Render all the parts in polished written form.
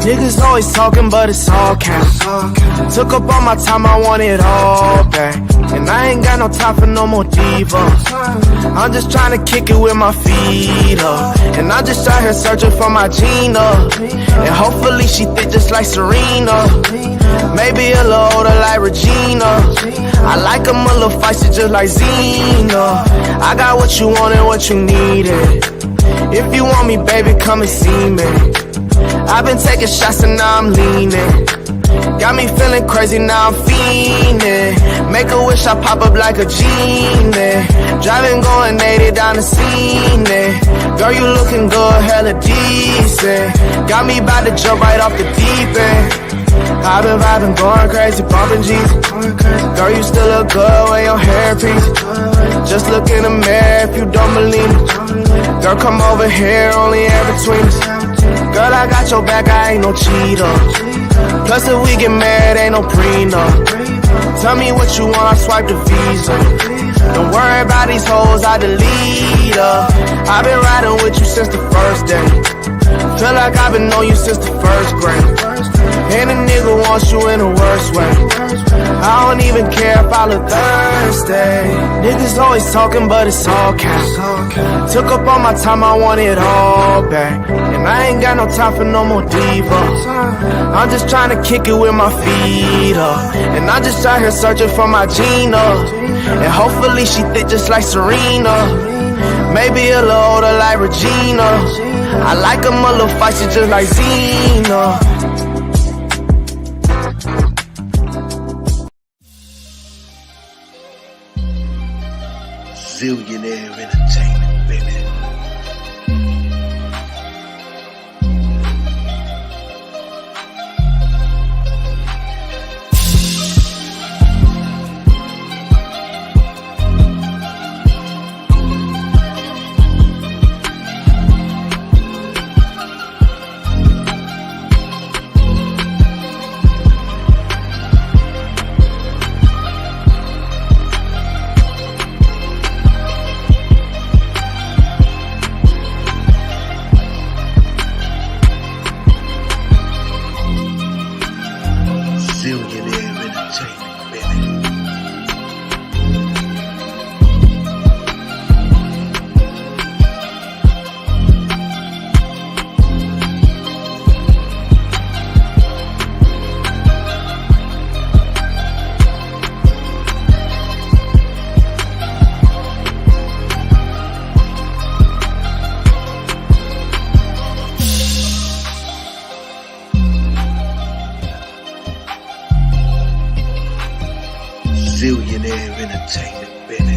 Niggas always talking, but it's all cap. Took up all my time, I want it all back. And I ain't got no time for no more divas. I'm just trying to kick it with my feet up. And I'm just out here searching for my Gina. And hopefully she thick just like Serena. Maybe a little older like Regina. I like them a little feisty just like Zena. I got what you want and what you needed. If you want me, baby, come and see me. I've been taking shots and now I'm leaning. Got me feeling crazy, now I'm fiending. Make a wish, I pop up like a genie. Driving, going 80 down the scene. Girl, you looking good, hella decent. Got me about to jump right off the deep end. I've been vibing, going crazy, bumping G's. Girl, you still look good with your hairpiece. Just look in the mirror if you don't believe me. Girl, come over here, only air between us. Girl, I got your back, I ain't no cheater. Plus if we get married, ain't no prenup. Tell me what you want, I swipe the visa. Don't worry about these hoes, I delete her. I've been riding with you since the first day. Feel like I've been on you since the first grade. And a nigga wants you in the worst way. I don't even care if I look thirsty. Niggas always talking, but it's all cap. Took up all my time, I want it all back. And I ain't got no time for no more divas. I'm just trying to kick it with my feet up. And I'm just out here searching for my Gina. And hopefully she thick just like Serena. Maybe a little older like Regina. I like them a little feisty just like Zena. Zillionaire Entertainment, baby. Zillionaire Entertainment, baby. Zillionaire Entertainment, baby.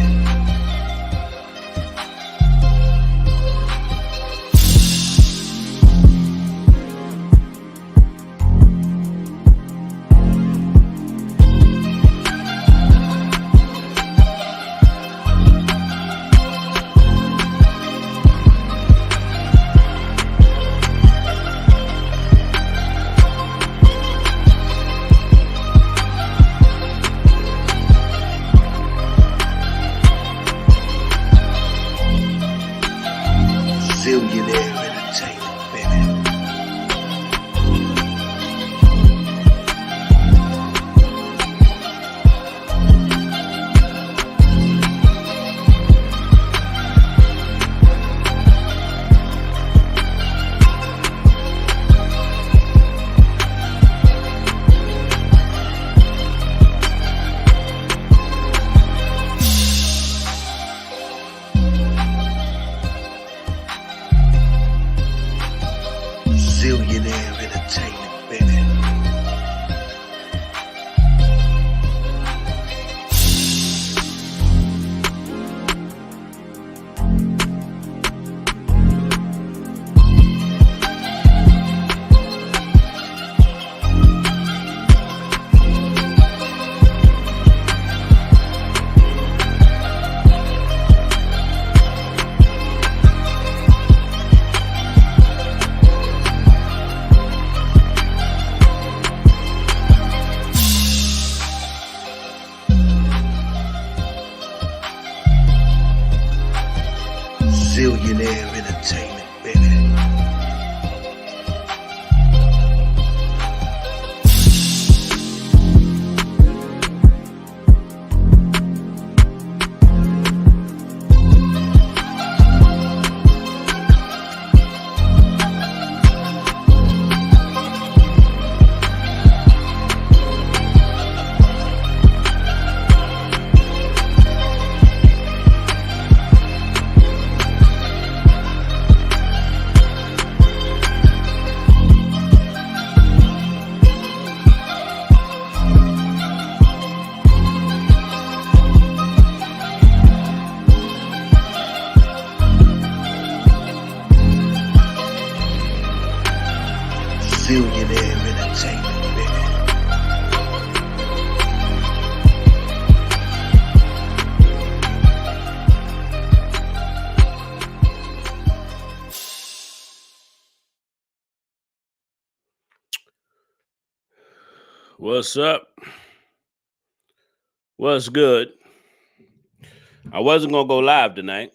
What's up? What's good? I wasn't gonna go live tonight.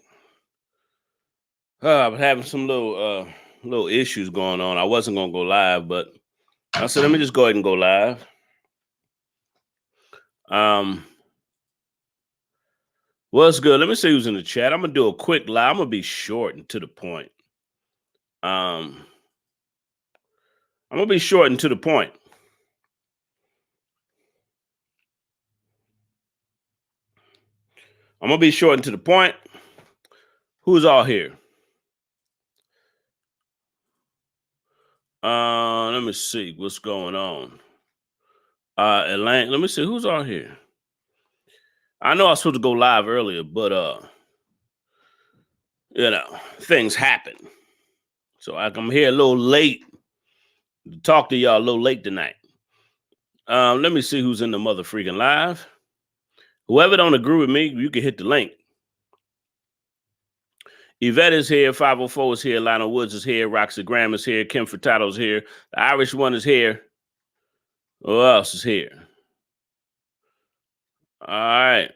I was having some little issues going on. I wasn't gonna go live, but I said let me just go ahead and go live. What's good? Let me see who's in the chat. I'm gonna do a quick live. I'm gonna be short and to the point. I'm gonna be short and to the point. I'm gonna be short and to the point. Who's all here? Let me see what's going on. Elaine, let me see who's all here. I know I was supposed to go live earlier, but things happen. So I'm here a little late to talk to y'all a little late tonight. Let me see who's in the mother freaking live. Whoever don't agree with me, you can hit the link. Yvette is here. 504 is here. Lionel Woods is here. Roxy Graham is here. Kim Furtado's here. The Irish one is here. Who else is here? All right.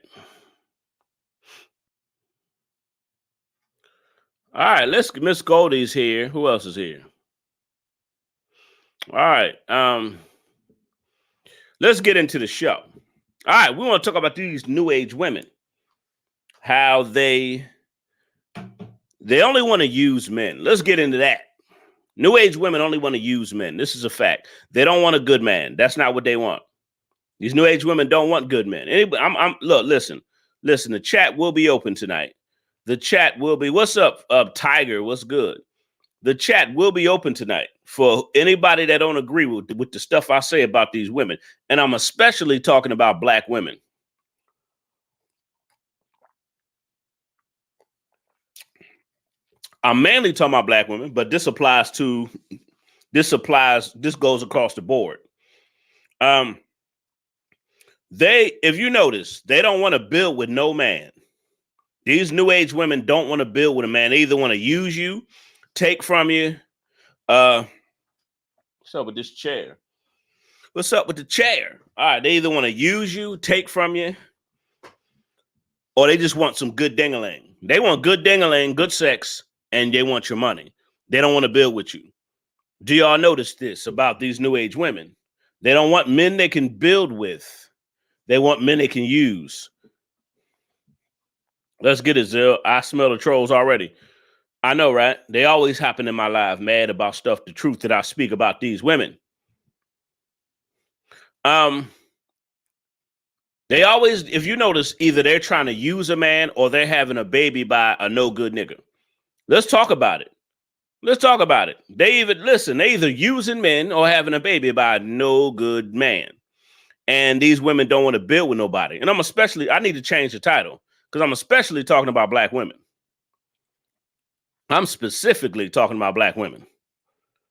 All right. Miss Goldie's here. Who else is here? All right. Let's get into the show. All right. We want to talk about these new age women. How they only want to use men. Let's get into that. New age women only want to use men. This is a fact. They don't want a good man. That's not what they want. These new age women don't want good men. Anybody, look, listen. The chat will be open tonight. The chat will be. What's up, Tiger? What's good? The chat will be open tonight for anybody that don't agree with the stuff I say about these women. And I'm especially talking about black women. I'm mainly talking about black women, but this goes across the board. If you notice, they don't want to build with no man. These new age women don't want to build with a man. They either want to use you, take from you. What's up with this chair? What's up with the chair? All right, they either want to use you, take from you, or they just want some good ding-a-ling. They want good ding-a-ling, good sex, and they want your money. They don't want to build with you. Do y'all notice this about these new age women? They don't want men they can build with. They want men they can use. Let's get it, Zill. I smell the trolls already. I know, right? They always happen in my live, mad about stuff, the truth that I speak about these women. They always, if you notice, either they're trying to use a man or they're having a baby by a no good nigga. Let's talk about it. They either using men or having a baby by a no good man. And these women don't want to build with nobody. And I need to change the title because I'm especially talking about black women. I'm specifically talking about black women.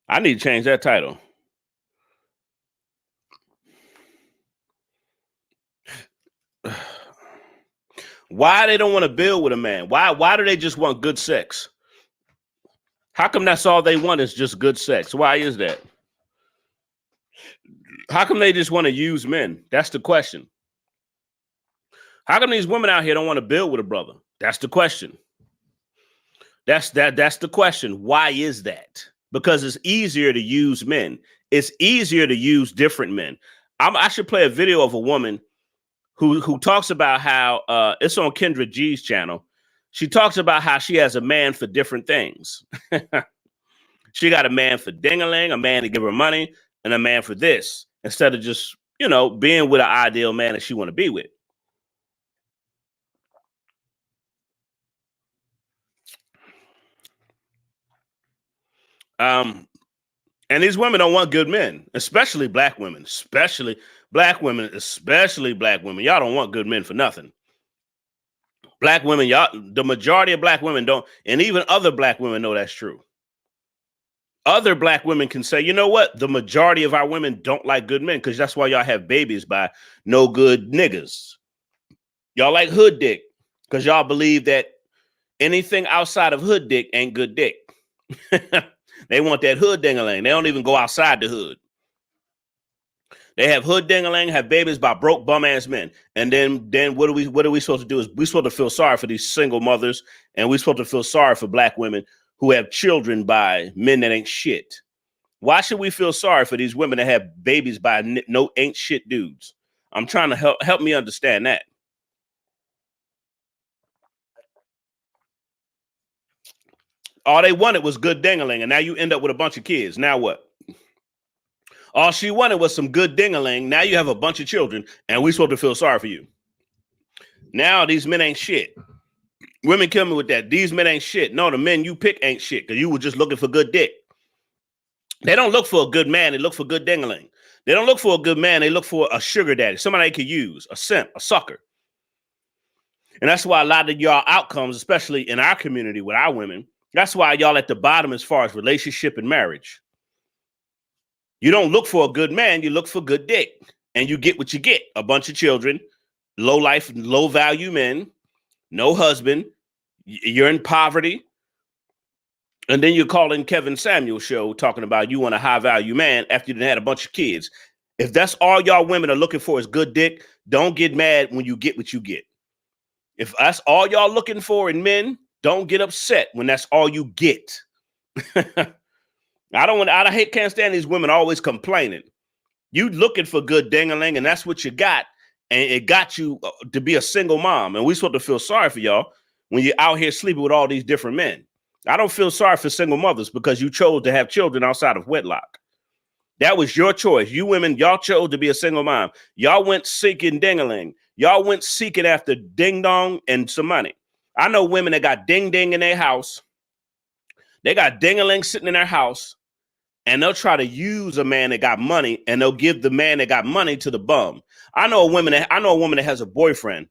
I need to change that title. Why they don't want to build with a man? Why do they just want good sex? How come that's all they want is just good sex? Why is that? How come they just want to use men? That's the question. How come these women out here don't want to build with a brother? That's the question. That's the question. Why is that? Because it's easier to use men. It's easier to use different men. I should play a video of a woman who talks about how it's on Kendra G's channel. She talks about how she has a man for different things. She got a man for ding-a-ling, a man to give her money, and a man for this, instead of just, being with an ideal man that she want to be with. And these women don't want good men, especially black women, especially black women. Y'all don't want good men for nothing. Black women, the majority of black women don't, and even other black women know that's true. Other black women can say, you know what? The majority of our women don't like good men because that's why y'all have babies by no good niggas. Y'all like hood dick because y'all believe that anything outside of hood dick ain't good dick. They want that hood ding-a-ling. They don't even go outside the hood. They have hood ding-a-ling, have babies by broke bum ass men. And then what are we supposed to do? Is we supposed to feel sorry for these single mothers, and we supposed to feel sorry for black women who have children by men that ain't shit. Why should we feel sorry for these women that have babies by no ain't shit dudes? I'm trying to help me understand that. All they wanted was good ding-a-ling, and now you end up with a bunch of kids. Now what? All she wanted was some good ding-a-ling. Now you have a bunch of children, and we supposed to feel sorry for you. Now these men ain't shit. Women kill me with that. These men ain't shit. No, the men you pick ain't shit because you were just looking for good dick. They don't look for a good man. They look for good ding-a-ling. They don't look for a good man. They look for a sugar daddy, somebody they could use, a simp, a sucker. And that's why a lot of y'all outcomes, especially in our community with our women, that's why y'all at the bottom as far as relationship and marriage. You don't look for a good man. You look for good dick. And you get what you get. A bunch of children, low life, low value men, no husband. You're in poverty. And then you're calling Kevin Samuels show talking about you want a high value man after you done had a bunch of kids. If that's all y'all women are looking for is good dick, don't get mad when you get what you get. If that's all y'all looking for in men, don't get upset when that's all you get. Can't stand these women always complaining. You looking for good ding-a-ling, and that's what you got. And it got you to be a single mom. And we supposed to feel sorry for y'all when you're out here sleeping with all these different men. I don't feel sorry for single mothers because you chose to have children outside of wedlock. That was your choice. You women, y'all chose to be a single mom. Y'all went seeking ding-a-ling. Y'all went seeking after ding-dong and some money. I know women that got ding-ding in their house. They got ding-a-ling sitting in their house, and they'll try to use a man that got money, and they'll give the man that got money to the bum. I know a woman that has a boyfriend,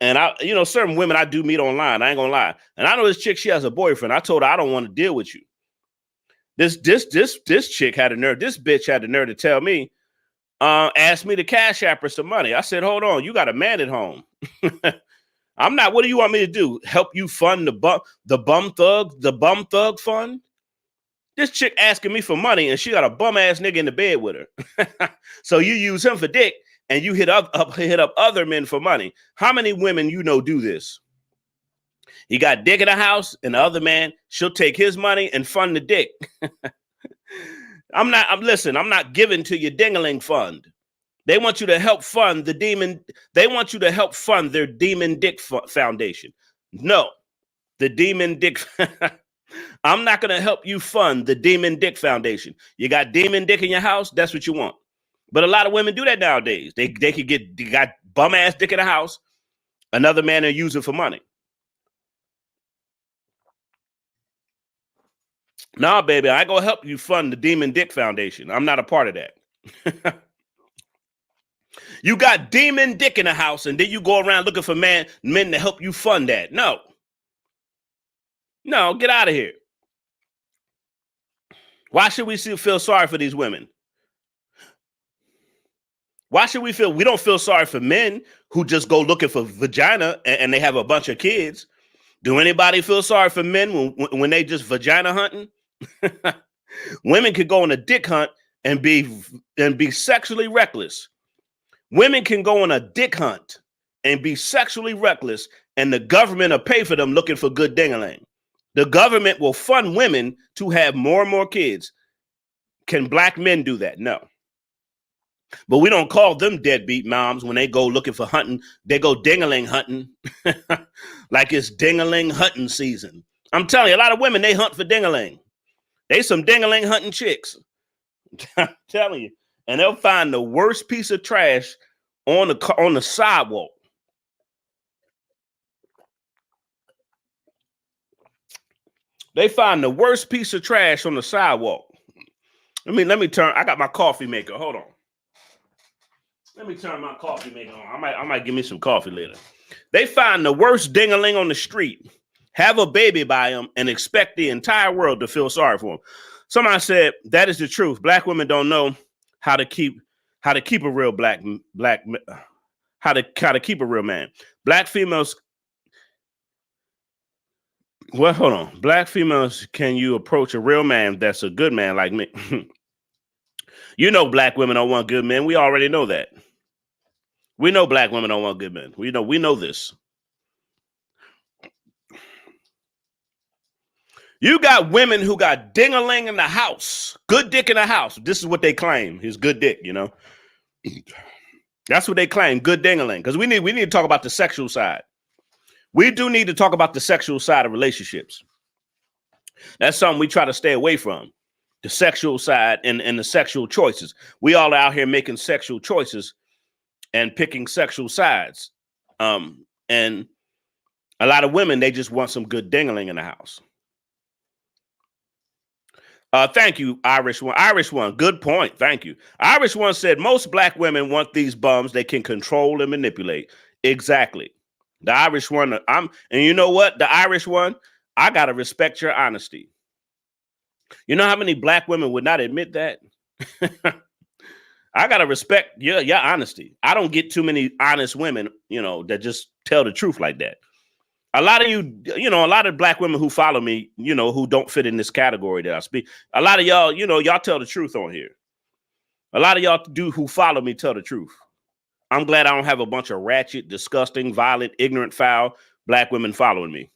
and certain women I do meet online. I ain't gonna lie, and I know this chick. She has a boyfriend. I told her I don't want to deal with you. This chick had the nerve. This bitch had the nerve to tell me, ask me to cash app her some money. I said, hold on, you got a man at home. I'm not. What do you want me to do? Help you fund the bum thug fund? This chick asking me for money, and she got a bum ass nigga in the bed with her. So you use him for dick, and you hit up other men for money. How many women you know do this? He got dick in the house, and the other man, she'll take his money and fund the dick. I'm not giving to your ding-a-ling fund. They want you to help fund the demon. They want you to help fund their demon dick foundation. No, the demon dick. I'm not going to help you fund the demon dick foundation. You got demon dick in your house. That's what you want. But a lot of women do that nowadays. They got bum ass dick in the house. Another man they're using for money. Nah, baby, I ain't gonna help you fund the demon dick foundation. I'm not a part of that. You got demon dick in the house, and then you go around looking for men to help you fund that. No, get out of here. Why should we feel sorry for these women? Why should we don't feel sorry for men who just go looking for vagina and they have a bunch of kids? Do anybody feel sorry for men when they just vagina hunting? Women could go on a dick hunt and be sexually reckless. Women can go on a dick hunt and be sexually reckless, and the government will pay for them looking for good ding-a-ling. The government will fund women to have more and more kids. Can black men do that? No. But we don't call them deadbeat moms when they go looking for hunting. They go ding-a-ling hunting like it's ding-a-ling hunting season. I'm telling you, a lot of women, they hunt for ding-a-ling. They some ding-a-ling hunting chicks. I'm telling you. And they'll find the worst piece of trash on the sidewalk. They find the worst piece of trash on the sidewalk. Let me turn. I got my coffee maker. Hold on. Let me turn my coffee maker on. I might give me some coffee later. They find the worst ding-a-ling on the street, have a baby by them, and expect the entire world to feel sorry for them. Somebody said that is the truth. Black women don't know how to keep a real how to keep a real man. Black females. Well, hold on. Black females, can you approach a real man that's a good man like me? You know black women don't want good men. We already know that. We know black women don't want good men. We know this. You got women who got ding-a-ling in the house, good dick in the house. This is what they claim. His good dick, you know. That's what they claim, good ding-a-ling. Because we need to talk about the sexual side. We do need to talk about the sexual side of relationships. That's something we try to stay away from. The sexual side and the sexual choices. We all are out here making sexual choices and picking sexual sides. And a lot of women, they just want some good ding-a-ling in the house. Thank you, Irish One. Irish One, good point. Thank you. Irish One said most black women want these bums they can control and manipulate. Exactly. The Irish One, and you know what? The Irish One, I gotta respect your honesty. You know how many black women would not admit that? I gotta respect your honesty. I don't get too many honest women, you know, that just tell the truth like that. A lot of a lot of black women who follow me, you know, who don't fit in this category that I speak. A lot of y'all, you know, y'all tell the truth on here. A lot of y'all who follow me tell the truth. I'm glad I don't have a bunch of ratchet, disgusting, violent, ignorant, foul black women following me.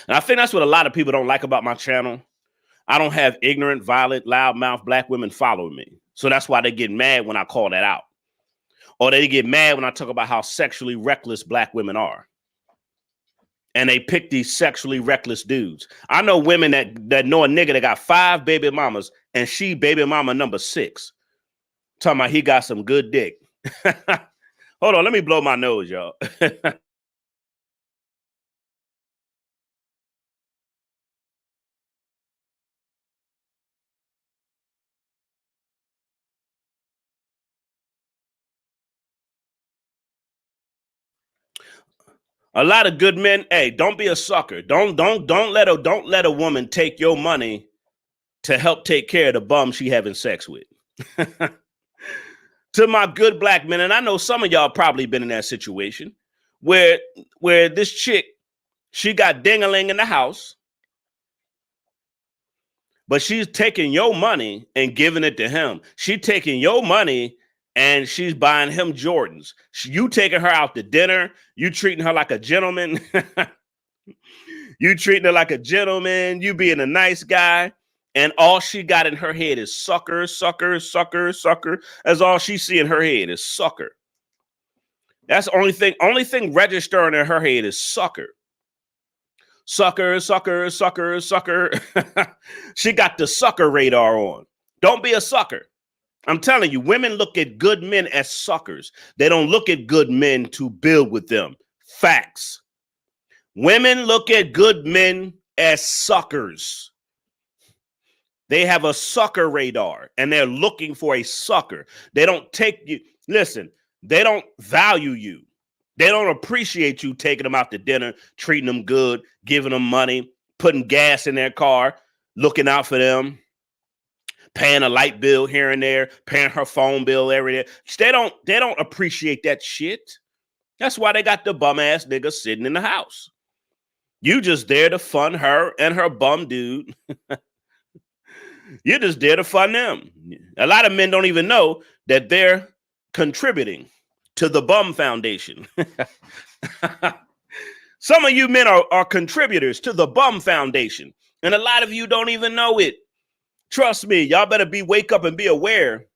And I think that's what a lot of people don't like about my channel. I don't have ignorant, violent, loudmouth black women following me. So that's why they get mad when I call that out. Or they get mad when I talk about how sexually reckless black women are. And they pick these sexually reckless dudes. I know women that know a nigga that got 5 baby mamas and she baby mama number 6. Talking about he got some good dick. Hold on, let me blow my nose, y'all. A lot of good men, hey, don't be a sucker. Don't let a woman take your money to help take care of the bum she having sex with. To my good black men, and I know some of y'all probably been in that situation where this chick, she got ding-a-ling in the house, but she's taking your money and giving it to him. She taking your money and she's buying him Jordans. You taking her out to dinner. You treating her like a gentleman. You treating her like a gentleman. You being a nice guy. And all she got in her head is sucker, sucker, sucker, sucker. That's all she see in her head is sucker. That's the only thing registering in her head is sucker. Sucker, sucker, sucker, sucker. She got the sucker radar on. Don't be a sucker. I'm telling you, women look at good men as suckers. They don't look at good men to build with them. Facts. Women look at good men as suckers. They have a sucker radar and they're looking for a sucker. They don't take you. Listen, they don't value you. They don't appreciate you taking them out to dinner, treating them good, giving them money, putting gas in their car, looking out for them. Paying a light bill here and there, paying her phone bill every day. They don't appreciate that shit. That's why they got the bum ass nigga sitting in the house. You just there to fund her and her bum dude. You're just there to fund them. A lot of men don't even know that they're contributing to the bum foundation. Some of you men are contributors to the bum foundation. And a lot of you don't even know it. Trust me, y'all better wake up and be aware.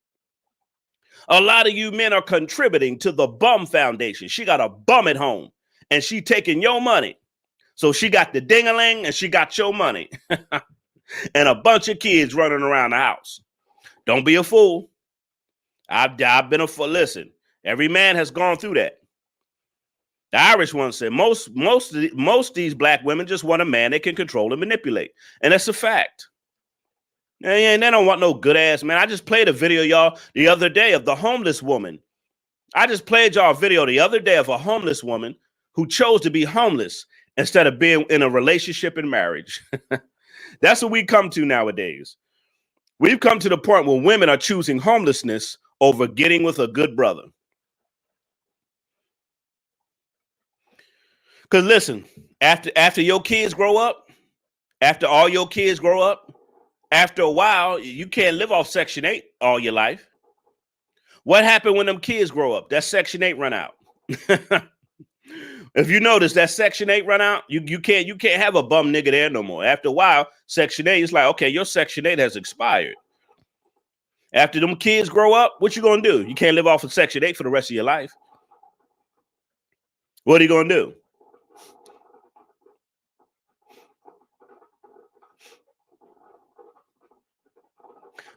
A lot of you men are contributing to the bum foundation. She got a bum at home and she taking your money. So she got the ding-a-ling and she got your money. And a bunch of kids running around the house. Don't be a fool. I've been a fool. Listen, every man has gone through that. The Irish One said most of these black women just want a man they can control and manipulate. And that's a fact. And they don't want no good ass man. I just played a video, y'all, the other day of the homeless woman. I just played y'all a video the other day of a homeless woman who chose to be homeless instead of being in a relationship and marriage. That's what we come to nowadays. We've come to the point where women are choosing homelessness over getting with a good brother. Because listen, after your kids grow up, after all your kids grow up, After a while, you can't live off Section 8 all your life. What happened when them kids grow up? That Section 8 run out. If you notice that Section 8 run out, you can't have a bum nigga there no more. After a while, Section 8 is like, okay, your Section 8 has expired. After them kids grow up, what you gonna do? You can't live off of Section 8 for the rest of your life. What are you gonna do?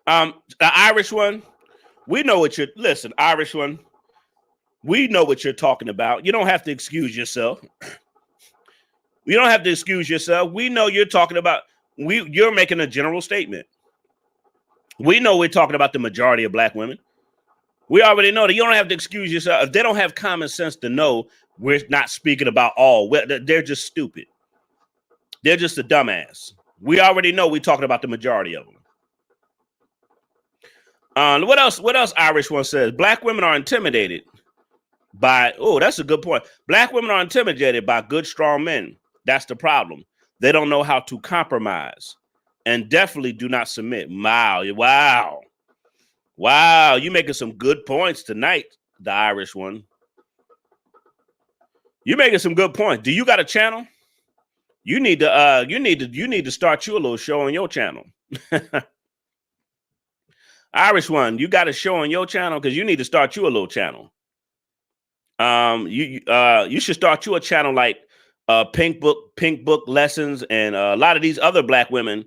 The Irish one, we know what you're, listen, Irish one, we know what you're talking about. You don't have to excuse yourself. You don't have to excuse yourself. We know you're talking about, you're making a general statement. We know we're talking about the majority of black women. We already know that. You don't have to excuse yourself. If they don't have common sense to know we're not speaking about all, they're just stupid. They're just a dumbass. We already know we're talking about the majority of them. What else? What else? Irish one says black women are intimidated by. Oh, that's a good point. Black women are intimidated by good, strong men. That's the problem. They don't know how to compromise, and definitely do not submit. Wow. You making some good points tonight. The Irish one. You making some good points. Do you got a channel? You need to start you a little show on your channel. Irish one, you got a show on your channel because you need to start you a little channel. You should start you a channel like Pink Book Lessons, and a lot of these other black women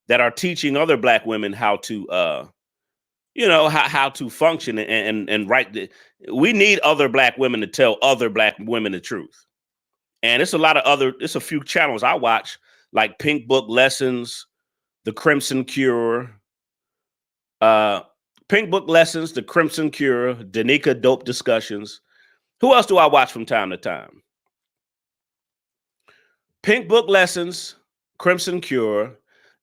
that are teaching other black women how to how to function and write. We need other black women to tell other black women the truth. And it's a few channels I watch, like Pink Book Lessons, The Crimson Cure, Pink Book Lessons, The Crimson Cure, Danica Dope Discussions. Who else do I watch from time to time? Pink Book Lessons, Crimson Cure,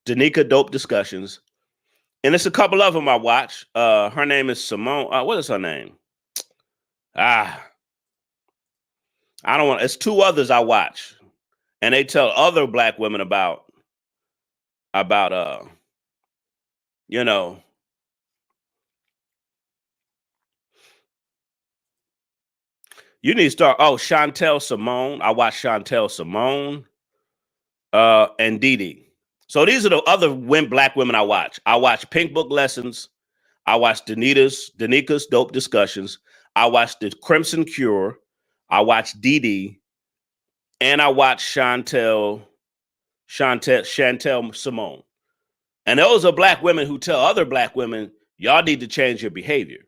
Danica Dope Discussions. And it's a couple of them I watch. Her name is Simone. What is her name? I don't want. It's two others I watch, and they tell other black women about You need to start. Oh, Chantel Simone. I watch Chantel Simone, and Didi. So these are the other black women I watch. I watch Pink Book Lessons. I watch Danica's Dope Discussions. I watch The Crimson Cure. I watch Didi, and I watch Chantel Simone. And those are black women who tell other black women, y'all need to change your behavior.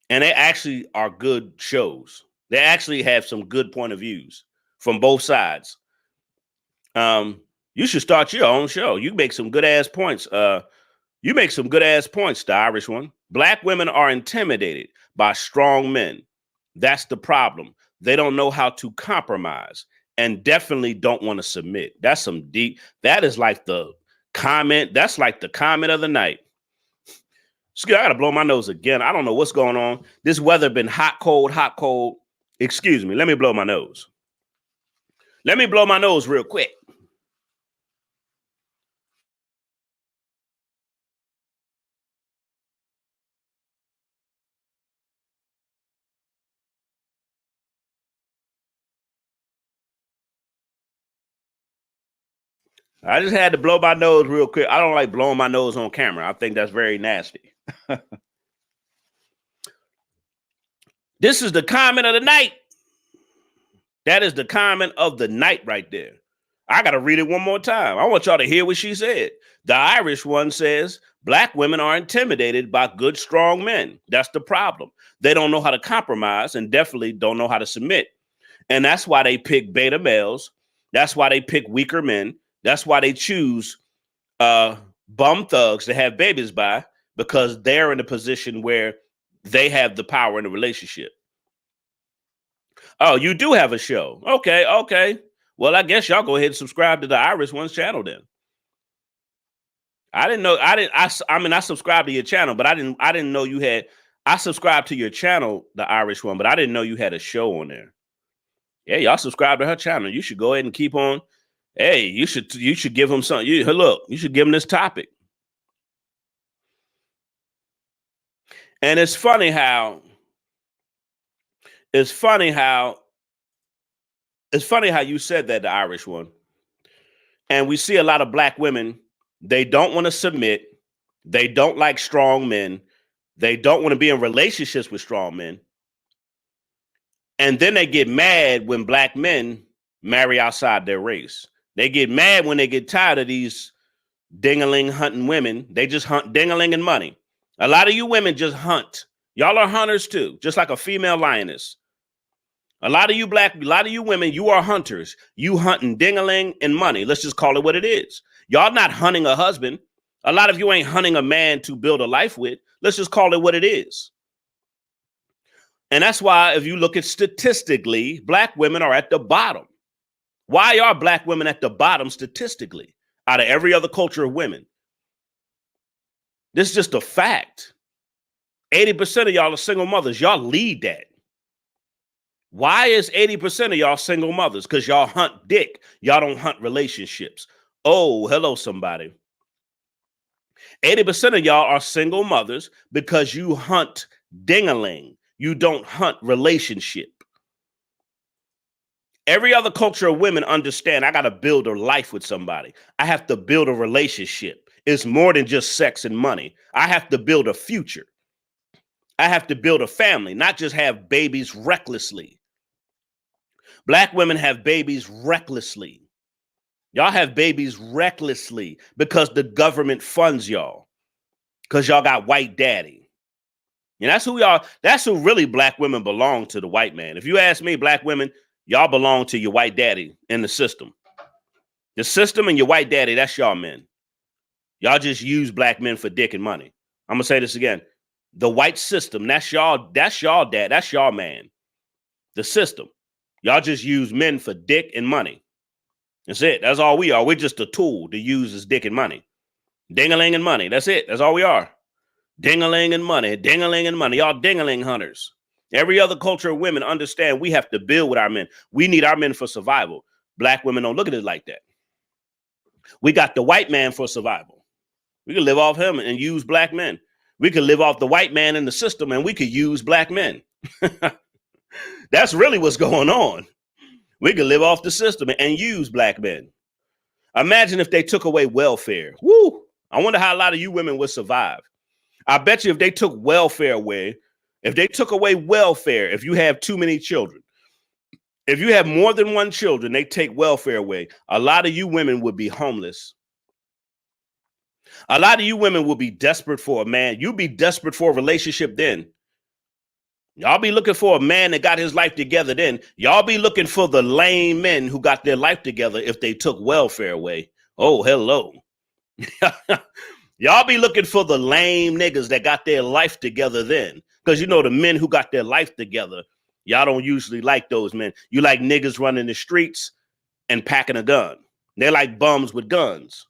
And they actually are good shows. They actually have some good point of views from both sides. You should start your own show. You make some good ass points. The Irish one. Black women are intimidated by strong men. That's the problem. They don't know how to compromise and definitely don't want to submit. That's some deep. That is like the comment. That's like the comment of the night. I gotta blow my nose again. I don't know what's going on. This weather been hot, cold. Excuse me. Let me blow my nose. Let me blow my nose real quick. I just had to blow my nose real quick. I don't like blowing my nose on camera. I think that's very nasty. This is the comment of the night. That is the comment of the night right there. I got to read it one more time. I want y'all to hear what she said. The Irish one says, black women are intimidated by good, strong men. That's the problem. They don't know how to compromise and definitely don't know how to submit. And that's why they pick beta males. That's why they pick weaker men. That's why they choose bum thugs to have babies by, because they're in a position where they have the power in the relationship. Oh, you do have a show. Okay. Well, I guess y'all go ahead and subscribe to the Irish One's channel then. I subscribed to your channel, but I didn't know you had. I subscribed to your channel, the Irish One, but I didn't know you had a show on there. Yeah, y'all subscribe to her channel. You should go ahead and keep on Hey, you should give him something. You should give him this topic. And it's funny how you said that, the Irish one. And we see a lot of black women, they don't want to submit. They don't like strong men. They don't want to be in relationships with strong men. And then they get mad when black men marry outside their race. They get mad when they get tired of these ding-a-ling hunting women. They just hunt ding-a-ling and money. A lot of you women just hunt. Y'all are hunters too, just like a female lioness. A lot of you women, you are hunters. You hunting ding-a-ling and money. Let's just call it what it is. Y'all not hunting a husband. A lot of you ain't hunting a man to build a life with. Let's just call it what it is. And that's why if you look at statistically, black women are at the bottom. Why are black women at the bottom statistically out of every other culture of women? This is just a fact. 80% of y'all are single mothers. Y'all lead that. Why is 80% of y'all single mothers? Because y'all hunt dick. Y'all don't hunt relationships. Oh, hello, somebody. 80% of y'all are single mothers because you hunt ding-a-ling. You don't hunt relationship. Every other culture of women understand I got to build a life with somebody. I have to build a relationship. It's more than just sex and money. I have to build a future. I have to build a family, not just have babies recklessly. Black women have babies recklessly. Y'all have babies recklessly because the government funds y'all. Because y'all got white daddy. And that's who we are. That's who really black women belong to, the white man. If you ask me, black women, y'all belong to your white daddy in the system. The system and your white daddy, that's y'all men. Y'all just use black men for dick and money. I'm going to say this again. The white system, that's y'all dad, that's y'all man. The system. Y'all just use men for dick and money. That's it. That's all we are. We're just a tool to use as dick and money. Ding-a-ling and money. That's it. That's all we are. Ding-a-ling and money. Ding-a-ling and money. Y'all ding-a-ling hunters. Every other culture of women understand we have to build with our men. We need our men for survival. Black women don't look at it like that. We got the white man for survival. We can live off him and use black men. We could live off the white man in the system and we could use black men. That's really what's going on. We could live off the system and use black men. Imagine if they took away welfare. Woo! I wonder how a lot of you women would survive. I bet you if they took welfare away, if they took away welfare, if you have too many children, if you have more than one children, they take welfare away. A lot of you women would be homeless. A lot of you women will be desperate for a man. You'll be desperate for a relationship then. Y'all be looking for a man that got his life together then. Y'all be looking for the lame men who got their life together if they took welfare away. Oh, hello. Y'all be looking for the lame niggas that got their life together then. Because you know the men who got their life together, y'all don't usually like those men. You like niggas running the streets and packing a gun. They like bums with guns.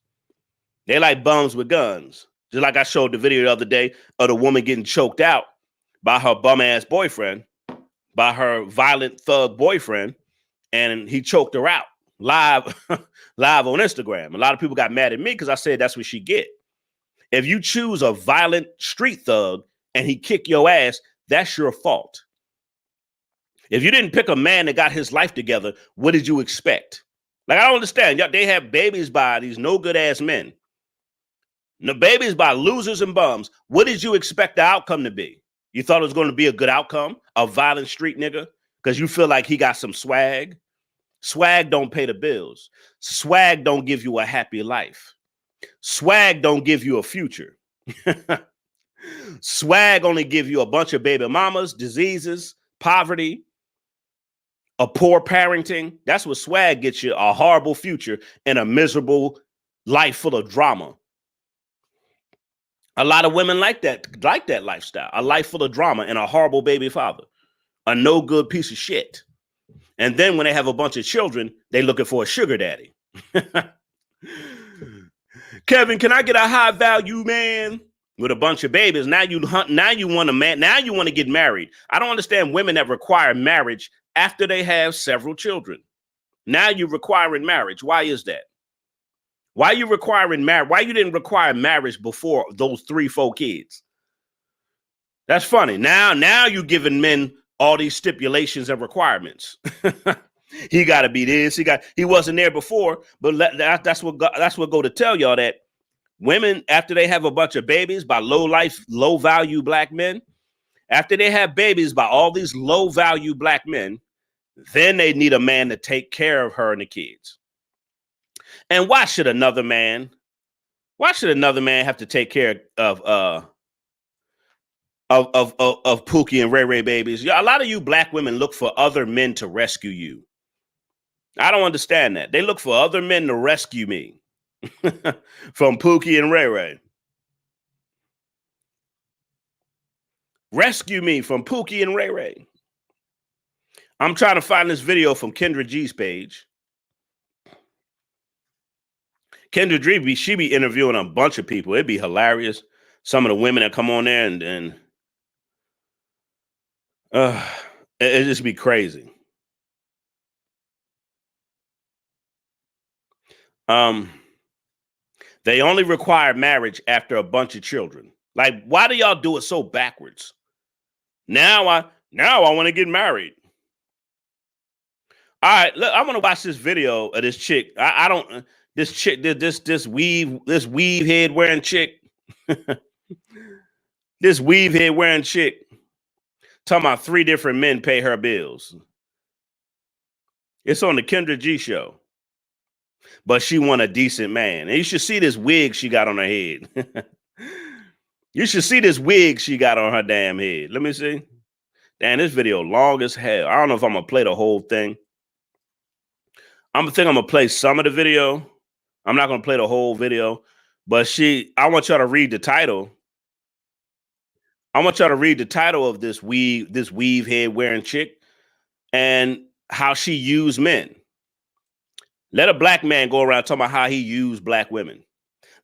They like bums with guns. Just like I showed the video the other day of the woman getting choked out by her bum ass boyfriend, by her violent thug boyfriend, and he choked her out live on Instagram. A lot of people got mad at me because I said that's what she get. If you choose a violent street thug and he kick your ass, that's your fault. If you didn't pick a man that got his life together, what did you expect? Like, I don't understand. They have babies by these no good ass men. The babies by losers and bums. What did you expect the outcome to be? You thought it was going to be a good outcome? A violent street nigga? Because you feel like he got some swag? Swag don't pay the bills. Swag don't give you a happy life. Swag don't give you a future. Swag only give you a bunch of baby mamas, diseases, poverty, a poor parenting. That's what swag gets you, a horrible future and a miserable life full of drama. A lot of women like that lifestyle, a life full of drama and a horrible baby father, a no good piece of shit. And then when they have a bunch of children, they looking for a sugar daddy. Kevin, can I get a high value man with a bunch of babies? Now you hunt. Now you want a man. Now you want to get married. I don't understand women that require marriage after they have several children. Now you're requiring marriage. Why is that? Why you requiring marriage? Why you didn't require marriage before those 3-4 kids? That's funny. Now you're giving men all these stipulations and requirements. He got to be this. He wasn't there before, but that's what go to tell y'all that women, after they have a bunch of babies by low value black men, after they have babies by all these low value black men, then they need a man to take care of her and the kids. And why should another man have to take care of Pookie and Ray Ray babies? A lot of you black women look for other men to rescue you. I don't understand that. They look for other men to rescue me from Pookie and Ray Ray. Rescue me from Pookie and Ray Ray. I'm trying to find this video from Kendra G's page. Kendra G, she be interviewing a bunch of people. It'd be hilarious. Some of the women that come on there and it just be crazy. They only require marriage after a bunch of children. Like, why do y'all do it so backwards? Now I want to get married. All right, look, I'm gonna watch this video of this chick. This weave head wearing chick. This weave head wearing chick talking about 3 different men pay her bills. It's on the Kendra G show. But she want a decent man. And you should see this wig she got on her head. You should see this wig she got on her damn head. Let me see. Damn, this video long as hell. I don't know if I'm going to play the whole thing. I'm going to play some of the video. I'm not going to play the whole video. But I want y'all to read the title. I want y'all to read the title of this weave head wearing chick and how she used men. Let a black man go around talking about how he used black women.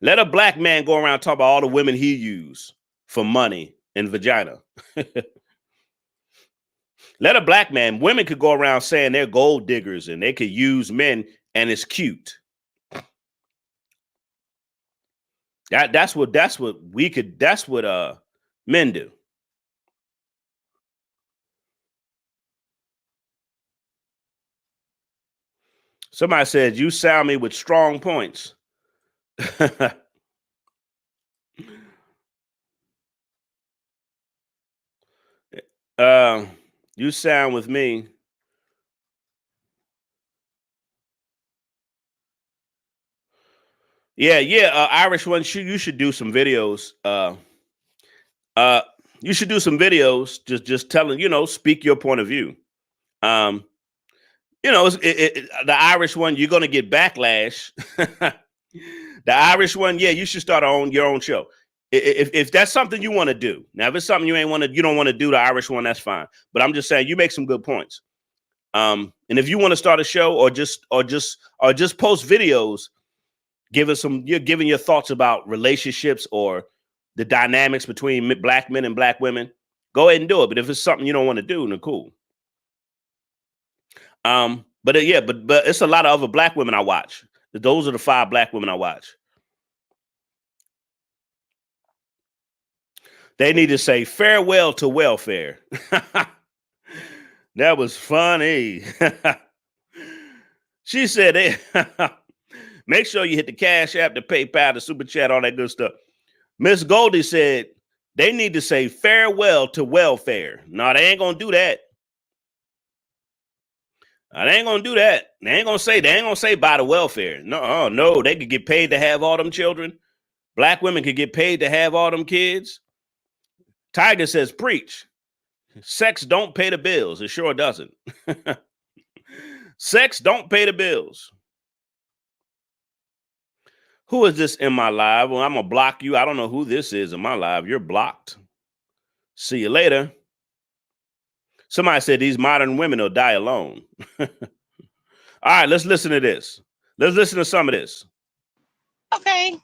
Let a black man go around talking about all the women he used for money and vagina. Let a black man, women could go around saying they're gold diggers and they could use men and it's cute. That's what men do. Somebody said, you sound me with strong points. You sound with me. Yeah. Irish one, you should do some videos. You should do some videos just telling, speak your point of view. The Irish one, you're going to get backlash. The Irish one, yeah, you should start your own show. If that's something you want to do. Now, if it's something you don't want to do the Irish one, that's fine. But I'm just saying you make some good points. And if you want to start a show or just post videos, you're giving your thoughts about relationships or the dynamics between black men and black women, go ahead and do it. But if it's something you don't want to do, then cool. But it's a lot of other black women I watch. Those are the 5 black women I watch. They need to say farewell to welfare. That was funny. She said, make sure you hit the Cash App, the PayPal, the Super Chat, all that good stuff. Miss Goldie said they need to say farewell to welfare. No, they ain't going to do that. They ain't gonna do that. They ain't gonna say buy the welfare. No, they could get paid to have all them children. Black women could get paid to have all them kids. Tiger says, preach. Sex don't pay the bills. It sure doesn't. Sex don't pay the bills. Who is this in my live? Well, I'm gonna block you. I don't know who this is in my live. You're blocked. See you later. Somebody said these modern women will die alone. All right, let's listen to this. Let's listen to some of this. Okay.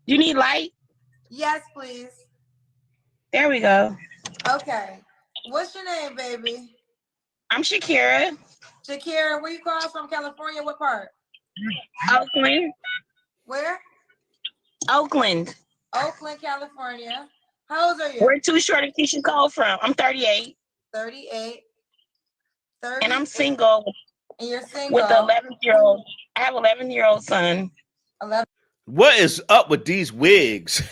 You need light? Yes, please. There we go. Okay. What's your name, baby? I'm Shakira. Shakira, where you calling from? California? What part? Oakland. Where? Oakland. Oakland, California. How old are you? Where Too Short and Keisha call from? I'm 38. 38. And I'm single And you're single. with an 11-year-old. I have an 11-year-old son. 11. What is up with these wigs?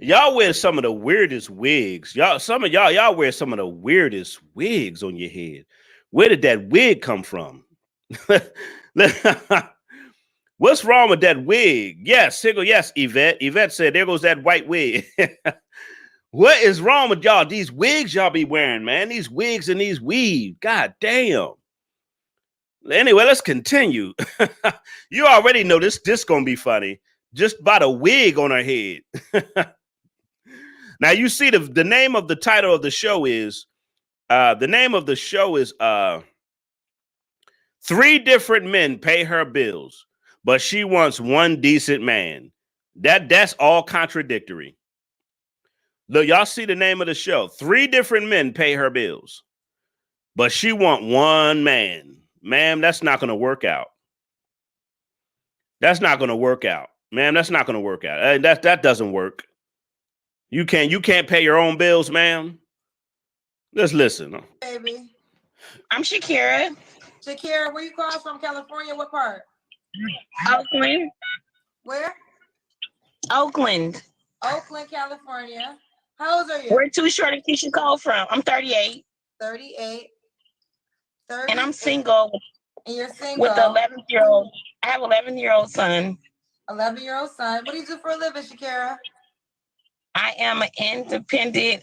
Y'all wear some of the weirdest wigs. Some of y'all wear some of the weirdest wigs on your head. Where did that wig come from? What's wrong with that wig? Yes, single. Yes, Yvette. Yvette said, there goes that white wig. What is wrong with y'all? These wigs y'all be wearing, man. These wigs and these weaves. God damn. Anyway, let's continue. You already know this gonna be funny. Just by the wig on her head. Now you see the name of the title of the show is Three Different Men Pay Her Bills, but she wants one decent man. That's all contradictory. Look, y'all see the name of the show. Three different men pay her bills, but she want one man. Ma'am, that's not going to work out. That's not going to work out. Ma'am, that's not going to work out. That doesn't work. You can't pay your own bills, ma'am. Let's listen. Baby. I'm Shakira. Shakira, where you calling from? California? What part? Oakland. Where? Oakland. Oakland, California. How old are you? Where Too Short and Keisha call from? I'm 38. 38. And I'm single And you're single. with an 11-year-old. I have an 11-year-old son. 11-year-old son. What do you do for a living, Shakira? I am an independent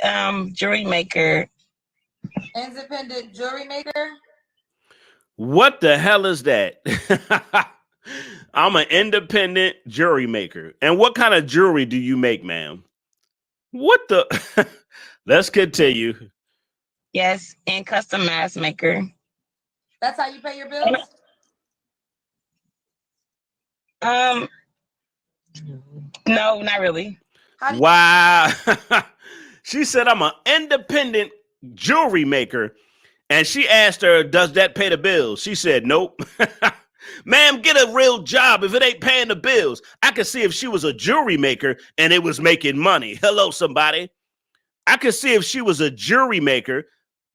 jewelry maker. Independent jewelry maker? What the hell is that? I'm an independent jewelry maker. And what kind of jewelry do you make, ma'am? What the? Let's continue. Yes, and custom mask maker. That's how you pay your bills? No, not really. Wow. She said, I'm an independent jewelry maker. And she asked her, does that pay the bills? She said, nope. Ma'am, get a real job if it ain't paying the bills. I could see if she was a jewelry maker and it was making money. Hello, somebody. I could see if she was a jewelry maker,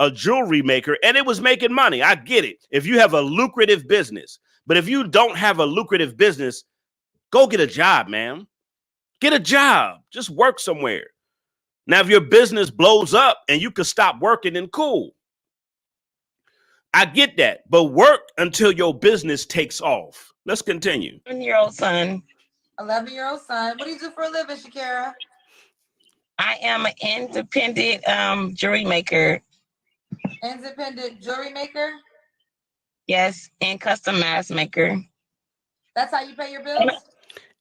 and it was making money. I get it. If you have a lucrative business. But if you don't have a lucrative business, go get a job, ma'am. Get a job. Just work somewhere. Now, if your business blows up and you can stop working, then cool. I get that. But work until your business takes off. Let's continue. 11-year-old son. 11-year-old son. What do you do for a living, Shakira? I am an independent jewelry maker. Independent jewelry maker? Yes, and custom mask maker. That's how you pay your bills?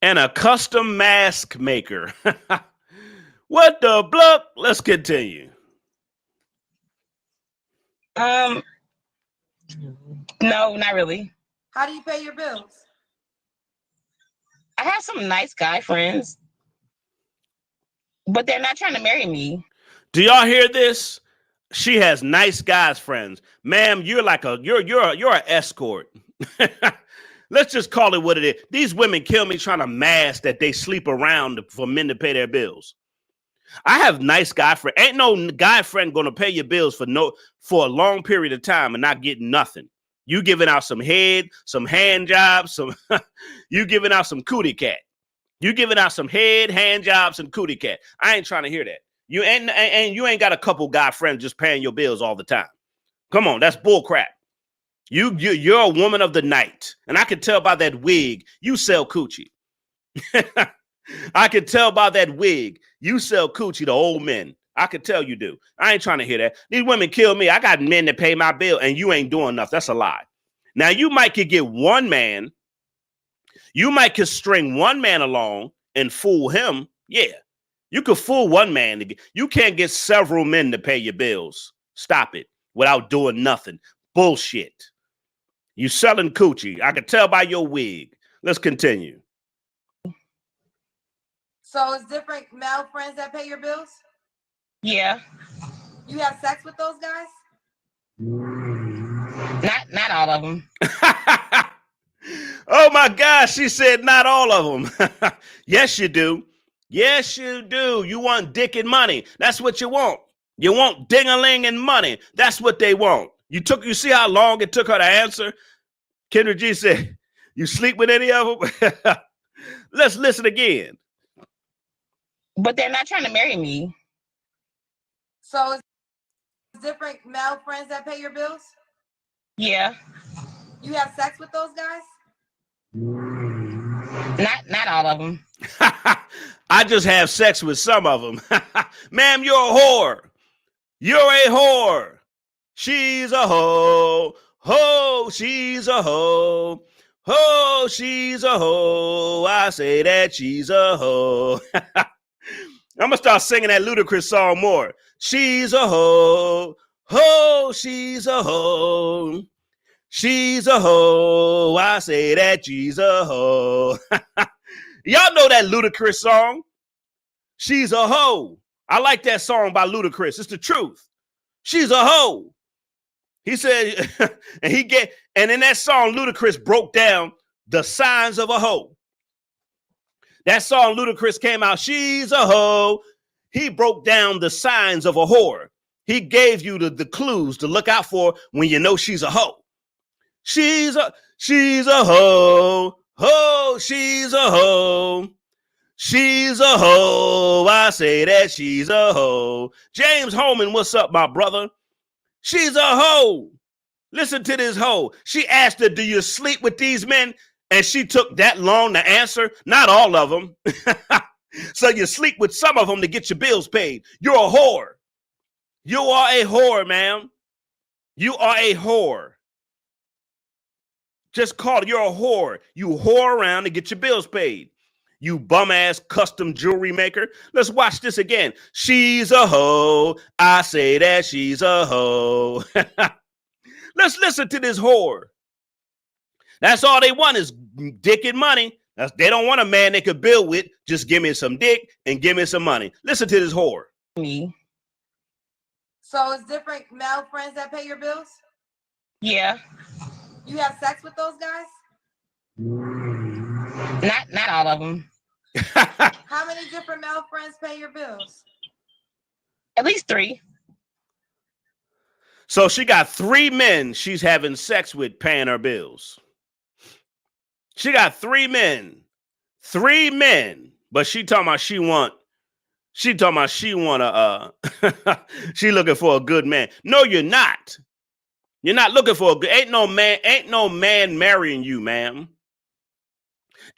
And a custom mask maker. What the bluck? Let's continue. No, not really. How do you pay your bills? I have some nice guy friends, but they're not trying to marry me. Do y'all hear this? She has nice guys friends. Ma'am, you're an escort. Let's just call it what it is. These women kill me trying to mask that they sleep around for men to pay their bills. I have nice guy friend. Ain't no guy friend gonna pay your bills for a long period of time and not get nothing. You giving out some head, some hand jobs, you giving out some cootie cat. You giving out some head, hand jobs, and cootie cat. I ain't trying to hear that. You ain't got a couple guy friends just paying your bills all the time. Come on, that's bull crap. You're a woman of the night, and I can tell by that wig you sell coochie. I can tell by that wig you sell coochie to old men. I can tell you do. I ain't trying to hear that. These women kill me. I got men that pay my bill, and you ain't doing enough. That's a lie. Now you might could get one man. You might could string one man along and fool him. Yeah, you could fool one man. You can't get several men to pay your bills. Stop it without doing nothing. Bullshit. You selling coochie. I can tell by your wig. Let's continue. So it's different male friends that pay your bills? Yeah. You have sex with those guys? Not all of them. Oh my gosh, she said not all of them. Yes, you do. Yes, you do. You want dick and money. That's what you want. You want ding-a-ling and money. That's what they want. You see how long it took her to answer? Kendra G said, you sleep with any of them? Let's listen again. But they're not trying to marry me. So it's different male friends that pay your bills? Yeah. You have sex with those guys? Not all of them. I just have sex with some of them. Ma'am, you're a whore. You're a whore. She's a hoe. Ho, she's a hoe. Ho, she's a hoe. I say that she's a hoe. I'm going to start singing that Ludacris song more. She's a hoe. Ho, she's a hoe. She's a hoe. I say that she's a hoe. Y'all know that Ludacris song? She's a hoe. I like that song by Ludacris. It's the truth. She's a hoe. He said, and in that song, Ludacris broke down the signs of a hoe. That song, Ludacris came out, she's a hoe. He broke down the signs of a whore. He gave you the clues to look out for when you know she's a hoe. She's a hoe. Ho, she's a hoe. She's a hoe. I say that she's a hoe. James Holman, what's up, my brother? She's a hoe. Listen to this hoe. She asked her, do you sleep with these men? And she took that long to answer. Not all of them. So you sleep with some of them to get your bills paid. You're a whore. You are a whore, ma'am. You are a whore. Just call it. You're a whore. You whore around to get your bills paid. You bum-ass custom jewelry maker. Let's watch this again. She's a hoe. I say that she's a hoe. Let's listen to this whore. That's all they want is dick and money. They don't want a man they could build with. Just give me some dick and give me some money. Listen to this whore. Me. So it's different male friends that pay your bills? Yeah. You have sex with those guys? Not all of them. How many different male friends pay your bills? At least 3. So she got 3 men she's having sex with paying her bills. She got 3 men. 3 men. But she talking about she looking for a good man. No, you're not. You're not looking for a good, ain't no man marrying you, ma'am.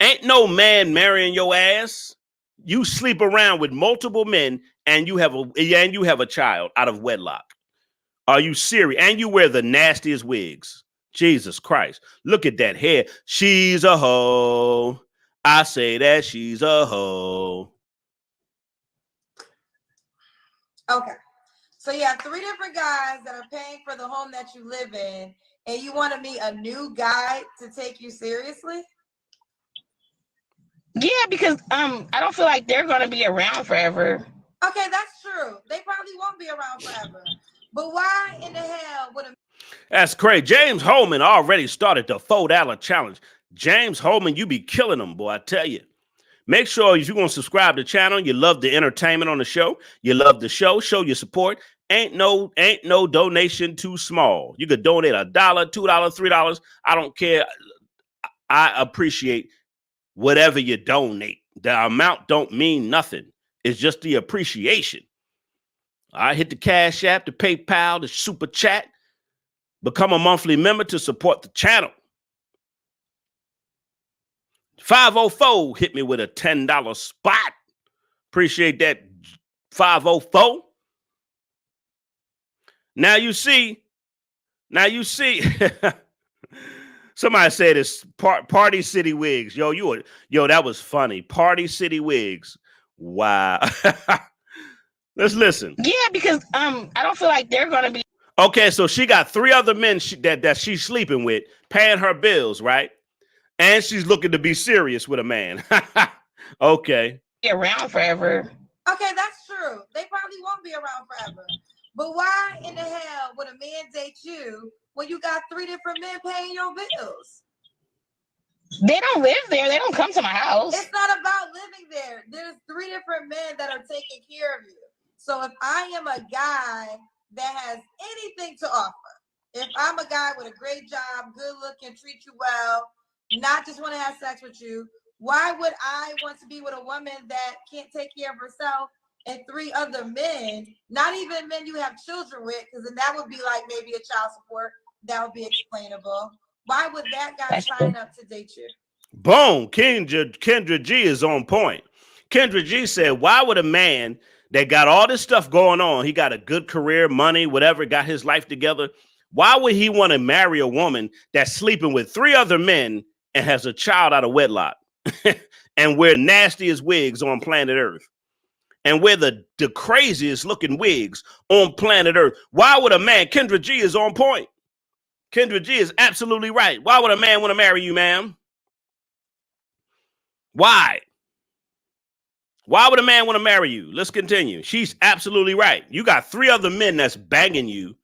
Ain't no man marrying your ass. You sleep around with multiple men and you have a child out of wedlock. Are you serious? And you wear the nastiest wigs. Jesus Christ. Look at that hair. She's a hoe. I say that she's a hoe. Okay. So you have 3 different guys that are paying for the home that you live in, and you want to meet a new guy to take you seriously? Yeah, because I don't feel like they're gonna be around forever. Okay, that's true. They probably won't be around forever. But why in the hell would a That's crazy. James Holman already started the $4 challenge. James Holman, you be killing them, boy, I tell you. Make sure if you're going to subscribe to the channel, you love the entertainment on the show, you love the show your support. Ain't no donation too small. You could donate $1, $2, $3. I don't care. I appreciate whatever you donate. The amount don't mean nothing. It's just the appreciation. I hit the Cash App, the PayPal, the Super Chat. Become a monthly member to support the channel. 504 hit me with a $10 spot. Appreciate that, 504. Now you see. Somebody said it's Party City Wigs. Yo, that was funny. Party City Wigs. Wow. Let's listen. Yeah, because I don't feel like they're gonna be Okay, so she got 3 other men that she's sleeping with, paying her bills, right? And she's looking to be serious with a man. Okay. around forever. Okay, that's true. true. They probably won't be around forever. But why in the hell would a man date you when you got 3 different men paying your bills? They don't live there. They don't come to my house. It's not about living there. There's 3 different men that are taking care of you. So if I am a guy that has anything to offer, if I'm a guy with a great job, good looking, treat you well, not just want to have sex with you, why would I want to be with a woman that can't take care of herself and 3 other men, not even men you have children with, because then that would be like maybe a child support. That would be explainable. Why would that guy sign up to date you? Boom. Kendra G is on point. Kendra G said, why would a man that got all this stuff going on, he got a good career, money, whatever, got his life together, why would he want to marry a woman that's sleeping with 3 other men and has a child out of wedlock and wear nastiest wigs on planet Earth and wear the craziest looking wigs on planet Earth? Why would a man, Kendra G is on point. Kendra G is absolutely right. Why would a man want to marry you, ma'am? Why? Why would a man want to marry you? Let's continue. She's absolutely right. You got 3 other men that's banging you,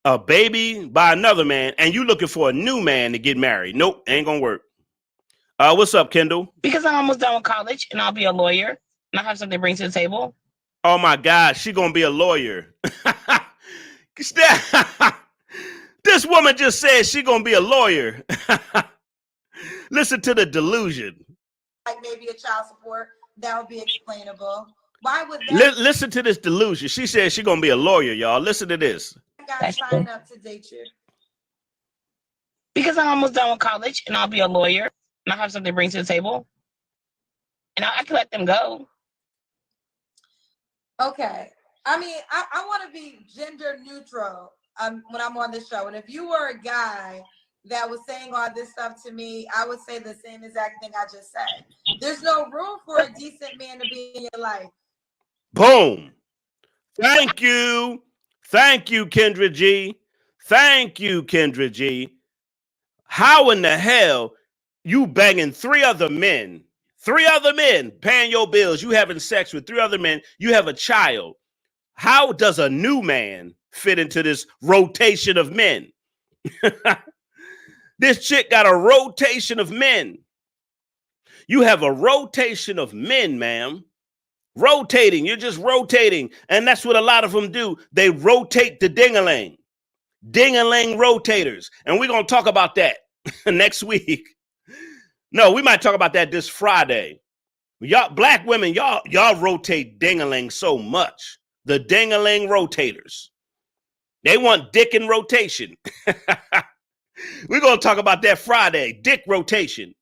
a baby by another man, and you looking for a new man to get married. Nope, ain't gonna work. What's up, Kendall? Because I'm almost done with college and I'll be a lawyer and I have something to bring to the table. Oh my God, she gonna be a lawyer. This woman just said she gonna be a lawyer. Listen to the delusion. Like maybe a child support, that would be explainable. Why would that Listen to this delusion. She said she gonna be a lawyer, y'all. Listen to this. guy sign up to date you? Because I'm almost done with college and I'll be a lawyer and I have something to bring to the table. And I can let them go. Okay. I mean, I want to be gender neutral when I'm on this show. And if you were a guy that was saying all this stuff to me, I would say the same exact thing I just said. There's no room for a decent man to be in your life. Boom. Thank you. Thank you, Kendra G. Thank you, Kendra G. How in the hell you banging 3 other men? 3 other men paying your bills. You having sex with 3 other men. You have a child. How does a new man fit into this rotation of men? This chick got a rotation of men. You have a rotation of men, ma'am. Rotating. You're just rotating. And that's what a lot of them do. They rotate the ding-a-ling. Ding-a-ling rotators. And we're going to talk about that next week. No, we might talk about that this Friday. Y'all, black women, y'all rotate ding-a-ling so much. The ding-a-ling rotators. They want dick in rotation. We're going to talk about that Friday. Dick rotation.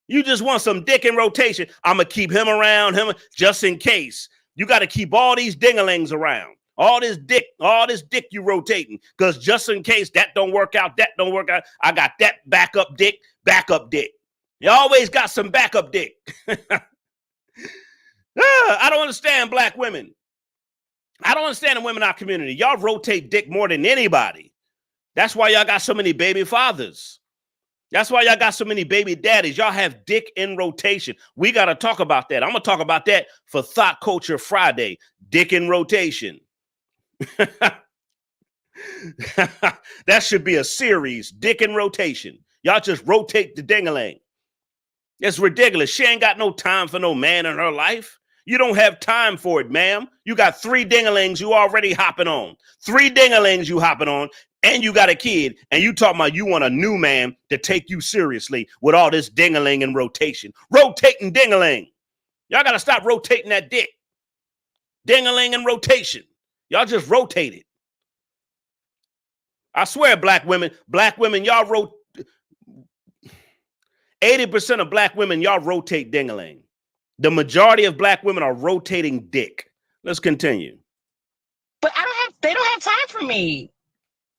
You just want some dick in rotation. I'm going to keep him around, him just in case. You got to keep all these ding-a-lings around. All this dick you rotating. Because just in case that don't work out, I got that backup dick. You always got some backup dick. I don't understand black women. I don't understand the women in our community. Y'all rotate dick more than anybody. That's why y'all got so many baby fathers. That's why y'all got so many baby daddies. Y'all have dick in rotation. We got to talk about that. I'm going to talk about that for Thought Culture Friday. Dick in rotation. That should be a series. Dick in rotation. Y'all just rotate the ding-a-ling. It's ridiculous. She ain't got no time for no man in her life. You don't have time for it, ma'am. You got 3 ding-a-lings you already hopping on. 3 ding-a-lings you hopping on, and you got a kid, and you talking about you want a new man to take you seriously with all this ding-a-ling and rotation. Rotating ding-a-ling. Y'all got to stop rotating that dick. Ding-a-ling and rotation. Y'all just rotate it. I swear, black women, y'all rotate. 80% of black women, y'all rotate ding-a-ling. The majority of black women are rotating dick. Let's continue. But they don't have time for me.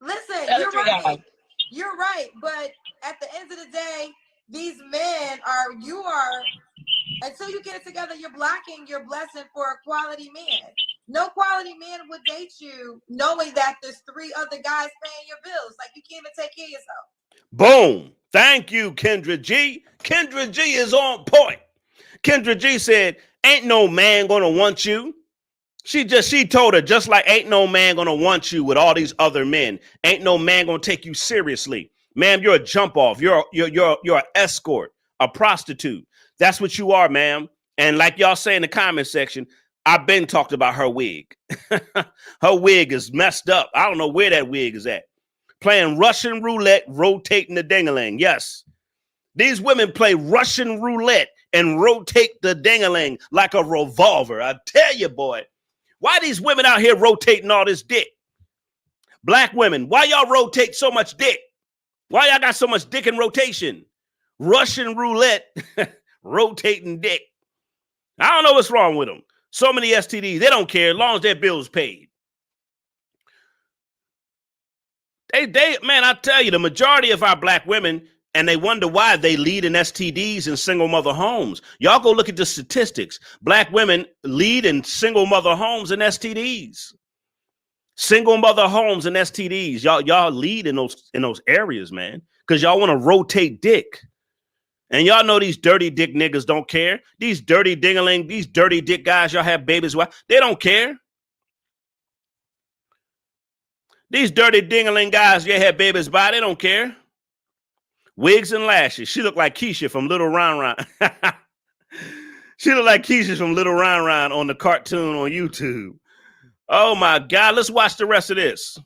Listen, you're right. You're right. But at the end of the day, these men until you get it together, you're blocking your blessing for a quality man. No quality man would date you knowing that there's 3 other guys paying your bills. Like, you can't even take care of yourself. Boom. Thank you, Kendra G. Kendra G is on point. Kendra G said, ain't no man going to want you. She told her, just like ain't no man gonna want you with all these other men. Ain't no man gonna take you seriously. Ma'am, you're a jump off. You're an escort, a prostitute. That's what you are, ma'am. And like y'all say in the comment section, I've been talked about her wig. Her wig is messed up. I don't know where that wig is at. Playing Russian roulette, rotating the ding-a-ling. Yes. These women play Russian roulette and rotate the ding-a-ling like a revolver. I tell you, boy. Why these women out here rotating all this dick? Black women, why y'all rotate so much dick? Why y'all got so much dick in rotation? Russian roulette, rotating dick. I don't know what's wrong with them. So many STDs, they don't care as long as their bill's paid. Man, I tell you, the majority of our black women, and they wonder why they lead in STDs in single mother homes. Y'all go look at the statistics. Black women lead in single mother homes and STDs. Single mother homes and STDs. Y'all lead in those areas, man, because y'all want to rotate dick. And y'all know these dirty dick niggas don't care. These dirty ding-a-ling, these dirty dick guys y'all have babies with, they don't care. These dirty ding-a-ling guys you have babies by, they don't care. Wigs and lashes. She looked like Keisha from Little Ron Ron. She looked like Keisha from Little Ron Ron on the cartoon on YouTube. Oh my God, let's watch the rest of this.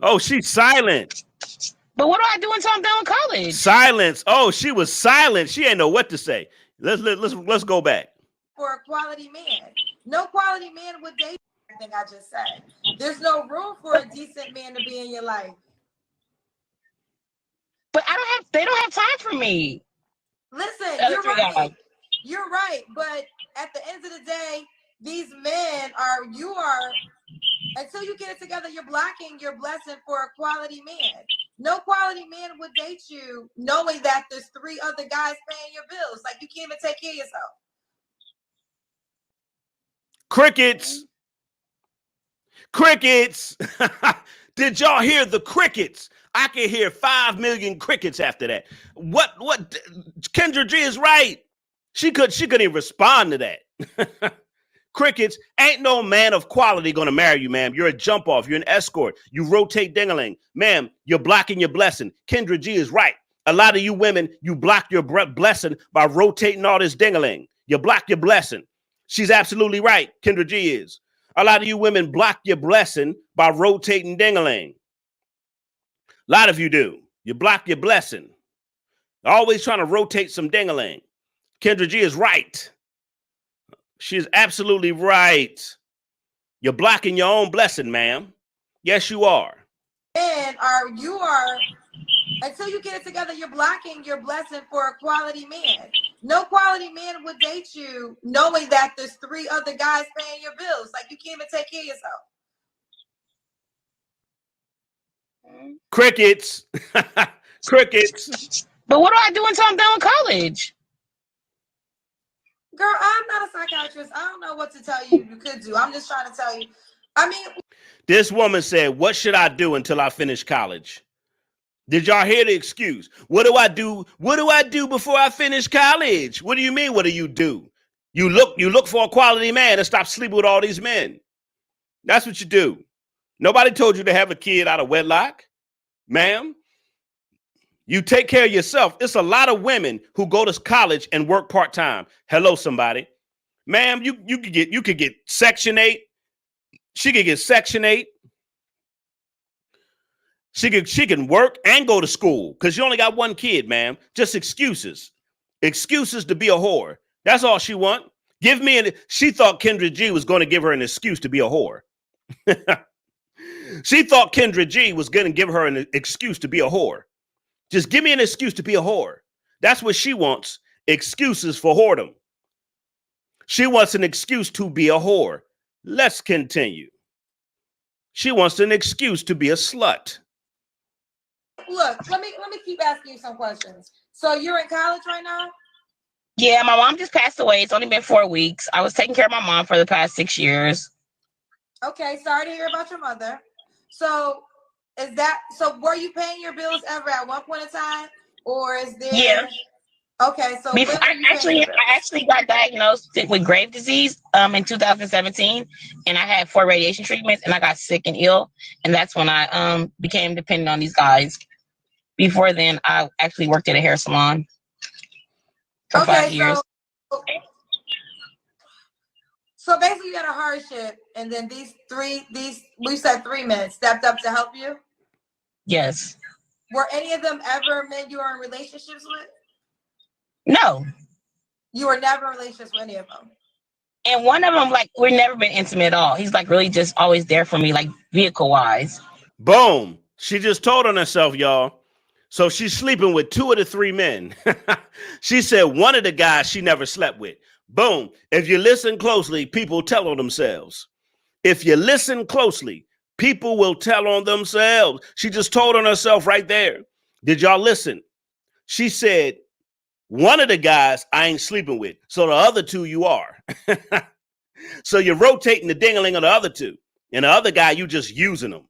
Oh, she's silent. But what do I do until I'm done with college? Silence. Oh, she was silent. She ain't know what to say. Let's go back. For a quality man. No quality man would date everything I just said. There's no room for a decent man to be in your life. But they don't have time for me. Listen, you're right. You're right. But at the end of the day, these men you are, until you get it together, you're blocking your blessing for a quality man. No quality man would date you knowing that there's 3 other guys paying your bills. Like, you can't even take care of yourself. Crickets. Crickets. Did y'all hear the crickets? I can hear 5 million crickets after that. What Kendra G is right. She couldn't even respond to that. Crickets, ain't no man of quality gonna marry you, ma'am. You're a jump off. You're an escort. You rotate ding-a-ling. Ma'am, you're blocking your blessing. Kendra G is right. A lot of you women, you block your blessing by rotating all this ding-a-ling. You block your blessing. She's absolutely right. Kendra G is. A lot of you women block your blessing by rotating ding-a-ling. A lot of you do. You block your blessing. Always trying to rotate some ding-a-ling. Kendra G is right. She's absolutely right. You're blocking your own blessing, ma'am. Yes, you are. And until you get it together, you're blocking your blessing for a quality man. No quality man would date you knowing that there's 3 other guys paying your bills. Like, you can't even take care of yourself. Crickets. Crickets. But what do I do until I'm done with college? Girl, I'm not a psychiatrist. I don't know what to tell you could do. I'm just trying to tell you. I mean, this woman said, what should I do until I finish college? Did y'all hear the excuse? What do I do? What do I do before I finish college? What do you mean? What do you do? You look for a quality man and stop sleeping with all these men. That's what you do. Nobody told you to have a kid out of wedlock, ma'am. You take care of yourself. It's a lot of women who go to college and work part-time. Hello, somebody. Ma'am, you could get Section 8. She could get Section 8. She can work and go to school because you only got one kid, ma'am. Just excuses. Excuses to be a whore. That's all she want. She thought Kendra G was going to give her an excuse to be a whore. She thought Kendra G was going to give her an excuse to be a whore. Just give me an excuse to be a whore. That's what she wants. Excuses for whoredom. She wants an excuse to be a whore. Let's continue. She wants an excuse to be a slut. Look, let me keep asking you some questions. So you're in college right now? Yeah, my mom just passed away. It's only been 4 weeks. I was taking care of my mom for the past 6 years. Okay, sorry to hear about your mother. So were you paying your bills ever at one point in time? or is there? Yeah. Okay, so Before, when were you paying? I actually got diagnosed with grave disease in 2017, and I had 4 radiation treatments, and I got sick and ill, and that's when I became dependent on these guys. Before then, I actually worked at a hair salon for 5 years. So basically, you had a hardship, and then we said 3 men stepped up to help you. Yes. Were any of them ever men you were in relationships with? No. You were never in relationships with any of them. And one of them, like, we've never been intimate at all. He's like really just always there for me, like vehicle wise. Boom. She just told on herself, y'all. So she's sleeping with 2 of the 3 men. She said one of the guys she never slept with. Boom. If you listen closely, people tell on themselves. If you listen closely, people will tell on themselves. She just told on herself right there. Did y'all listen? She said, one of the guys I ain't sleeping with. So the other 2 you are. So you're rotating the ding-a-ling of the other 2. And the other guy, you just using them.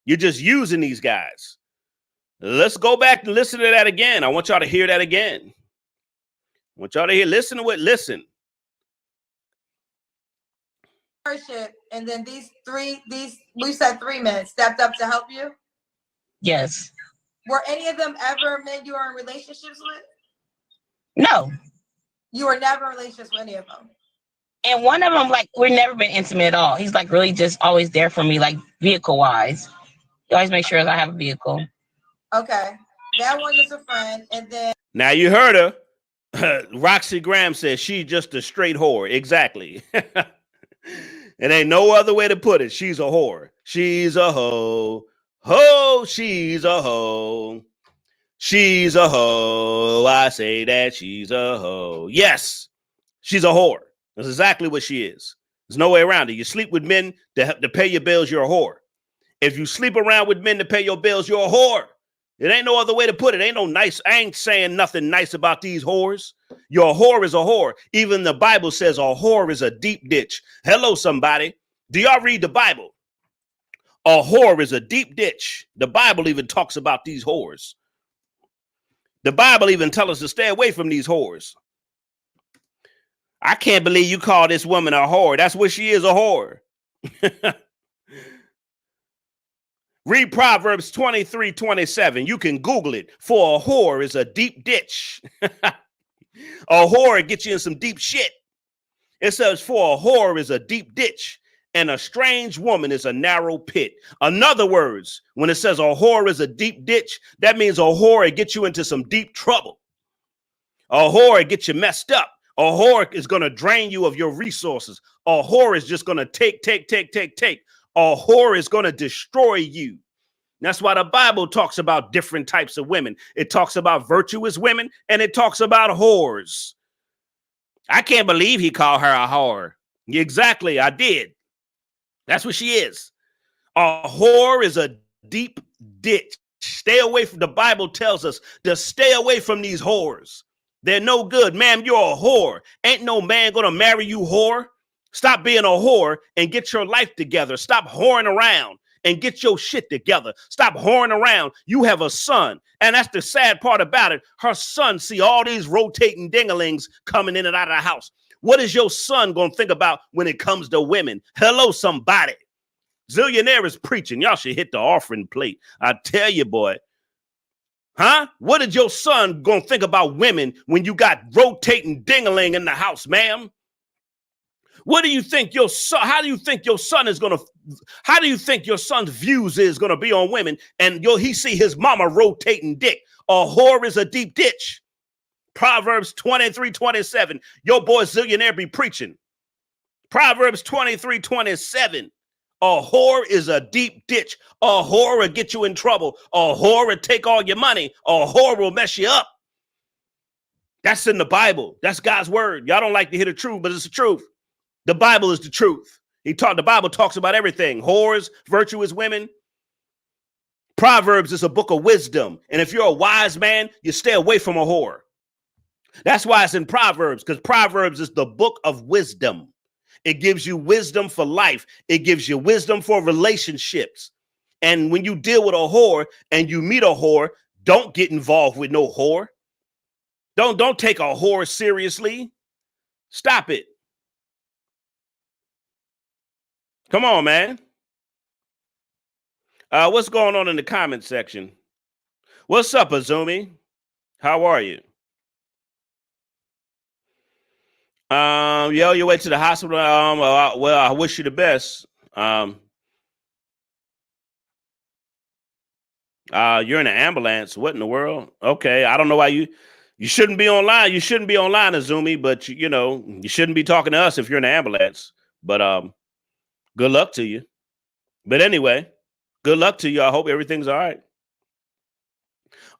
You're just using these guys. Let's go back and listen to that again. I want y'all to hear that again. I want y'all to hear, listen to it, listen. Hardship, and then we said 3 men stepped up to help you. Yes. Were any of them ever men you were in relationships with? No. You were never in relationships with any of them. And one of them, like, we've never been intimate at all. He's like really just always there for me, like vehicle wise. He always makes sure I have a vehicle. Okay. That one is a friend. And then Now you heard her. Roxy Graham says she's just a straight whore. Exactly. It ain't no other way to put it. She's a whore. She's a hoe. Ho, she's a hoe. She's a hoe. I say that she's a hoe. Yes, she's a whore. That's exactly what she is. There's no way around it. You sleep with men to pay your bills, you're a whore. If you sleep around with men to pay your bills, you're a whore. It ain't no other way to put it. Ain't no nice. I ain't saying nothing nice about these whores. Your whore is a whore. Even the Bible says a whore is a deep ditch. Hello, somebody. Do y'all read the Bible? A whore is a deep ditch. The Bible even talks about these whores. The Bible even tells us to stay away from these whores. I can't believe you call this woman a whore. That's what she is, a whore. Read Proverbs 23:27. You can Google it. For a whore is a deep ditch. A whore gets you in some deep shit. It says, for a whore is a deep ditch, and a strange woman is a narrow pit. In other words, when it says a whore is a deep ditch, that means a whore gets you into some deep trouble. A whore gets you messed up. A whore is going to drain you of your resources. A whore is just going to take. A whore is going to destroy you. That's why the Bible talks about different types of women. It talks about virtuous women, and it talks about whores. I can't believe he called her a whore. Exactly, I did. That's what she is. A whore is a deep ditch. Stay away from, the Bible tells us to stay away from these whores. They're no good. Ma'am, you're a whore. Ain't no man going to marry you, whore. Stop being a whore and get your life together. Stop whoring around and get your shit together. Stop whoring around. You have a son. And that's the sad part about it. Her son see all these rotating dinglings coming in and out of the house. What is your son going to think about when it comes to women? Hello, somebody. Zillionaire is preaching. Y'all should hit the offering plate. I tell you, boy. Huh? What is your son going to think about women when you got rotating dingling in the house, ma'am? What do you think your son, how do you think your son is going to, how do you think your son's views is going to be on women? And he see his mama rotating dick. A whore is a deep ditch. Proverbs 23:27. Your boy Zillionaire be preaching. Proverbs 23:27. A whore is a deep ditch. A whore will get you in trouble. A whore will take all your money. A whore will mess you up. That's in the Bible. That's God's word. Y'all don't like to hear the truth, but it's the truth. The Bible is the truth. The Bible talks about everything. Whores, virtuous women. Proverbs is a book of wisdom. And if you're a wise man, you stay away from a whore. That's why it's in Proverbs, because Proverbs is the book of wisdom. It gives you wisdom for life. It gives you wisdom for relationships. And when you deal with a whore and you meet a whore, Don't get involved with no whore. Don't take a whore seriously. Stop it. Come on, man. What's going on in the comment section? What's up, Azumi? How are you? Yo, you went to the hospital. Well, I wish you the best. You're in an ambulance. What in the world? Okay, I don't know why you shouldn't be online. You shouldn't be online, Azumi, but you know, you shouldn't be talking to us if you're in an ambulance. But good luck to you. But anyway, good luck to you. I hope everything's all right.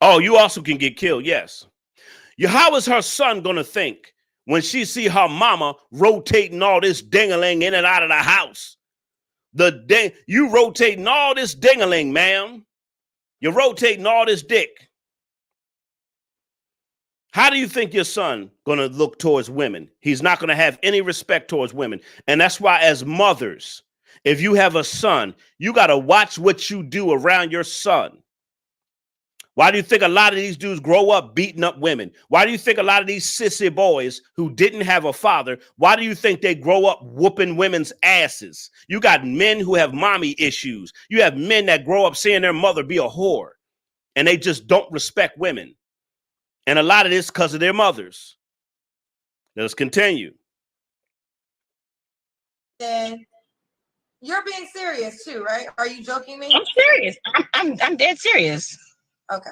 Oh, you also can get killed. Yes. How is her son gonna think when she see her mama rotating all this ding-a-ling in and out of the house? You rotating all this ding-a-ling, ma'am. You're rotating all this dick. How do you think your son gonna look towards women? He's not gonna have any respect towards women. And that's why as mothers, if you have a son, you gotta watch what you do around your son. Why do you think a lot of these dudes grow up beating up women? Why do you think a lot of these sissy boys who didn't have a father, why do you think they grow up whooping women's asses? You got men who have mommy issues. You have men that grow up seeing their mother be a whore, and they just don't respect women. And a lot of this because of their mothers. Let's continue. And you're being serious too, right? Are you joking me? I'm serious. I'm dead serious. Okay.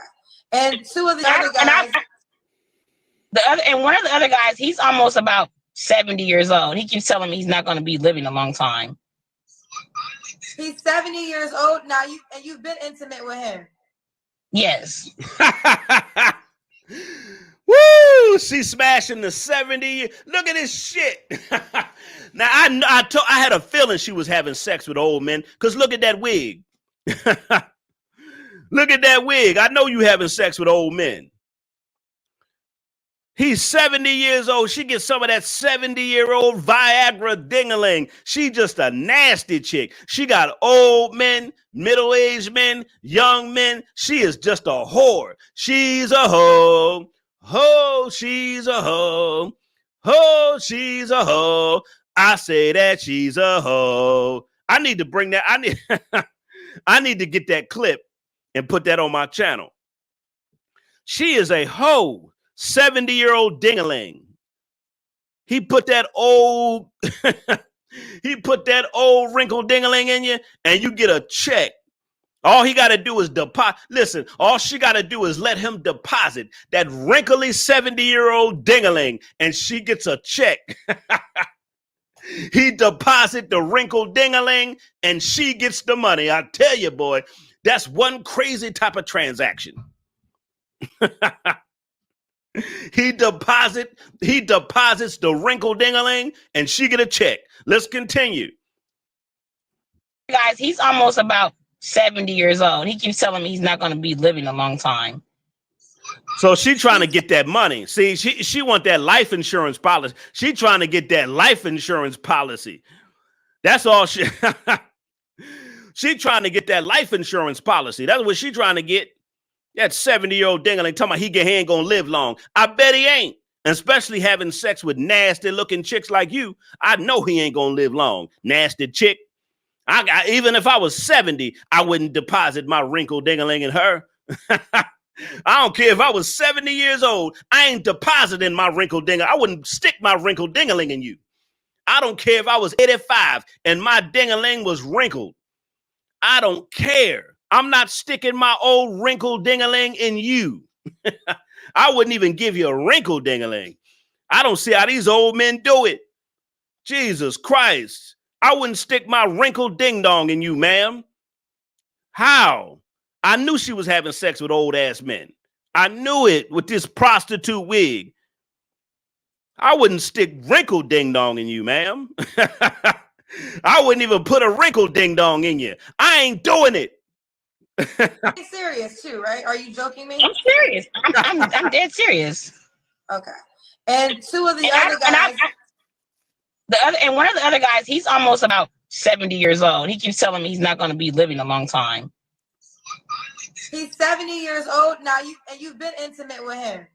And two of the other guys. One of the other guys, he's almost about 70 years old. He keeps telling me he's not going to be living a long time. He's 70 years old now. You've been intimate with him. Yes. Woo! She's smashing the 70. Look at this shit. Now I had a feeling she was having sex with old men because look at that wig. Look at that wig. I know you having sex with old men. He's 70 years old. She gets some of that 70-year-old Viagra ding-a-ling. She just a nasty chick. She got old men, middle-aged men, young men. She is just a whore. She's a hoe. Ho, she's a hoe. Ho, she's a hoe. I say that she's a hoe. I need to bring that. I need to get that clip and put that on my channel. She is a hoe, 70-year-old ding-a-ling. He put that old, wrinkled ding-a-ling in you, and you get a check. All he got to do is deposit. Listen, all she got to do is let him deposit that wrinkly 70-year-old ding-a-ling, and she gets a check. He deposit the wrinkled ding-a-ling, and she gets the money. I tell you, boy, that's one crazy type of transaction. He deposits the wrinkled ding-a-ling, and she get a check. Let's continue. Guys, he's almost about 70 years old. He keeps telling me he's not going to be living a long time. So she trying to get that money. See, she want that life insurance policy. She trying to get that life insurance policy. That's all she. She trying to get that life insurance policy. That's what she trying to get. That 70-year-old ding-a-ling talking about he ain't gonna live long. I bet he ain't. Especially having sex with nasty looking chicks like you. I know he ain't gonna live long. Nasty chick. Even if I was 70, I wouldn't deposit my wrinkled ding-a-ling in her. I don't care if I was 70 years old. I ain't depositing my wrinkled ding. I wouldn't stick my wrinkled ding-a-ling in you. I don't care if I was 85 and my ding-a-ling was wrinkled. I don't care. I'm not sticking my old wrinkled ding-a-ling in you. I wouldn't even give you a wrinkled ding-a-ling. I don't see how these old men do it. Jesus Christ. I wouldn't stick my wrinkled ding-dong in you, ma'am. How? I knew she was having sex with old ass men. I knew it with this prostitute wig. I wouldn't stick wrinkled ding dong in you, ma'am. I wouldn't even put a wrinkled ding dong in you. I ain't doing it. You're serious too, right? Are you joking me? I'm serious. I'm dead serious. Okay. And two of the other guys. One of the other guys, he's almost about 70 years old. He keeps telling me he's not going to be living a long time. He's 70 years old now. You've been intimate with him.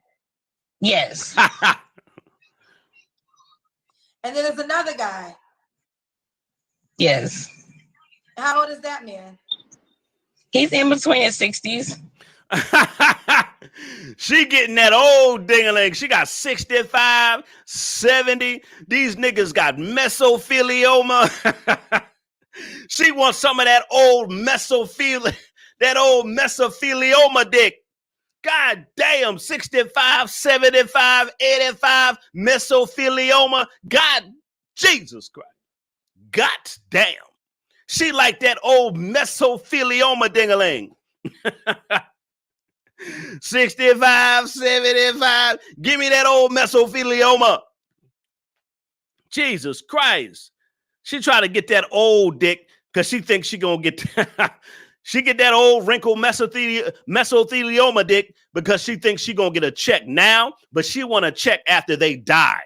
Yes. And then there's another guy. Yes. How old is that man? He's in between his 60s. She getting that old ding-a-ling. She got 65, 70. These niggas got mesothelioma. She wants some of that old mesothelioma dick. God damn, 65, 75, 85, mesothelioma. God, Jesus Christ. God damn. She like that old mesothelioma ding-a-ling. 65, 75. Give me that old mesothelioma. Jesus Christ. She try to get that old dick because she thinks she gonna get she get that old wrinkled mesothelioma dick because she thinks she gonna get a check now, but she want a check after they die.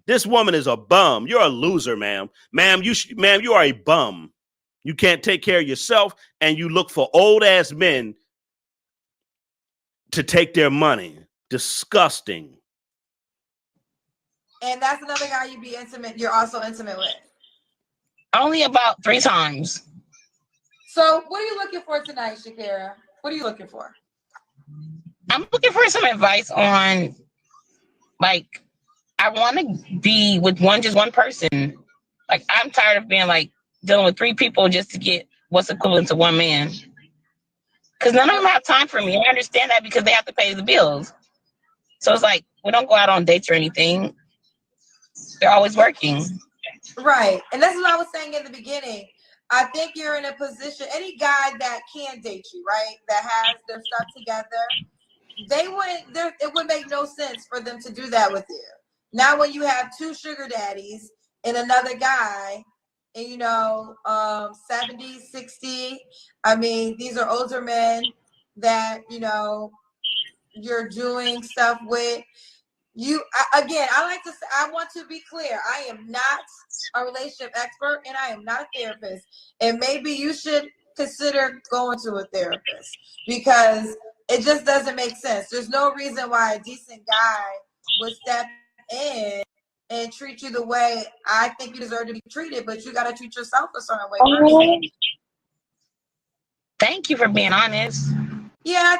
This woman is a bum. You're a loser, ma'am. Ma'am, you are a bum. You can't take care of yourself, and you look for old ass men to take their money. Disgusting. And that's another guy you're also intimate with. Only about 3 times. So what are you looking for tonight, Shakira? What are you looking for? I'm looking for some advice on, like, I want to be with just one person. Like, I'm tired of being like dealing with 3 people just to get what's equivalent to 1 man. Because none of them have time for me. I understand that because they have to pay the bills. So it's like, we don't go out on dates or anything. They're always working. Right. And that's what I was saying in the beginning. I think you're in a position, any guy that can date you, right, that has their stuff together, it would make no sense for them to do that with you. Now, when you have 2 sugar daddies and another guy, and 70, 60, I mean, these are older men that, you're doing stuff with. I want to be clear. I am not a relationship expert and I am not a therapist. And maybe you should consider going to a therapist because it just doesn't make sense. There's no reason why a decent guy would step in and treat you the way I think you deserve to be treated, but you got to treat yourself a certain way. Thank you for being honest. Yeah,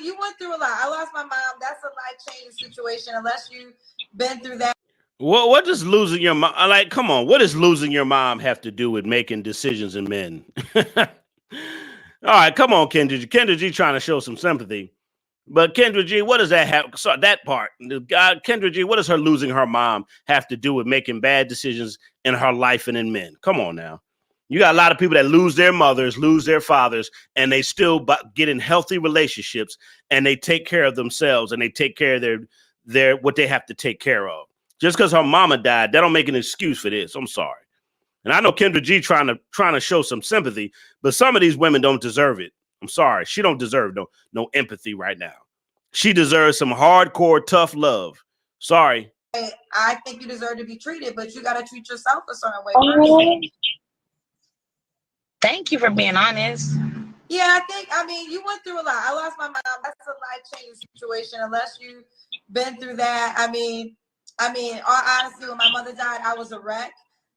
you went through a lot. I lost my mom. That's a life-changing situation unless you've been through that. What does losing your mom, like, come on, what does losing your mom have to do with making decisions in men? All right, come on, Kendra. Kendra G trying to show some sympathy. But Kendra G, what does that have? So that part, Kendra G, what does her losing her mom have to do with making bad decisions in her life and in men? Come on now. You got a lot of people that lose their mothers, lose their fathers, and they still get in healthy relationships and they take care of themselves and they take care of their what they have to take care of. Just because her mama died, that don't make an excuse for this. I'm sorry. And I know Kendra G trying to show some sympathy, but some of these women don't deserve it. I'm sorry. She don't deserve no empathy right now. She deserves some hardcore, tough love. Sorry. I think you deserve to be treated, but you got to treat yourself a certain way. Thank you for being honest. Yeah, you went through a lot. I lost my mom. That's a life-changing situation unless you've been through that. I mean, honestly, when my mother died, I was a wreck.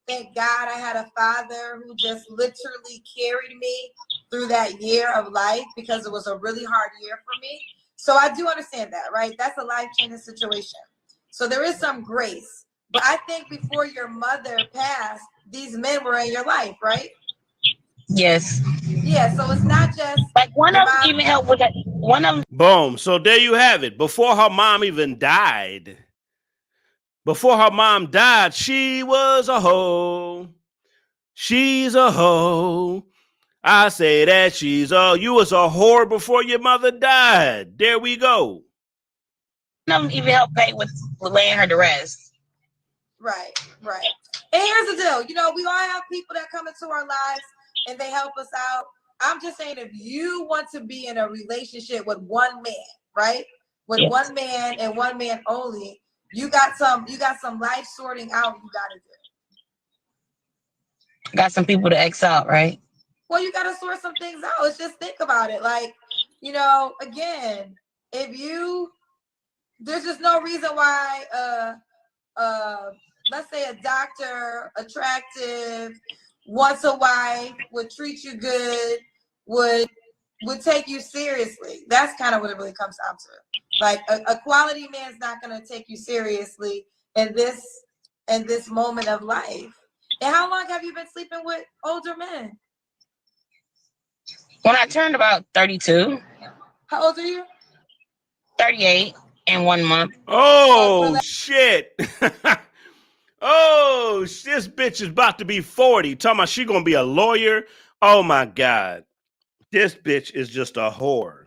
Thank God I had a father who just literally carried me through that year of life because it was a really hard year for me. So I do understand that, right? That's a life-changing situation. So there is some grace. But I think before your mother passed, these men were in your life, right? Yes. Yeah, so it's not just like one of them even helped with that. One of them. Boom. So there you have it. Before her mom even died, she was a hoe. She's a hoe. I say that you was a whore before your mother died. There we go. One of them even helped pay with laying her to rest. Right. And here's the deal. We all have people that come into our lives and they help us out. I'm just saying, if you want to be in a relationship with one man, right? With one man and one man only, you got some life sorting out you got to do. Got some people to X out, right? Well, you got to sort some things out. Let's just think about it. Like, you know, again, there's just no reason why, let's say a doctor, attractive, wants a wife, would treat you good, would take you seriously. That's kind of what it really comes down to. Like a quality man's not going to take you seriously in this moment of life. And how long have you been sleeping with older men? When I turned about 32. How old are you? 38 in 1 month. Oh, shit. Oh, this bitch is about to be 40. Talking about she gonna be a lawyer. Oh my God. This bitch is just a whore.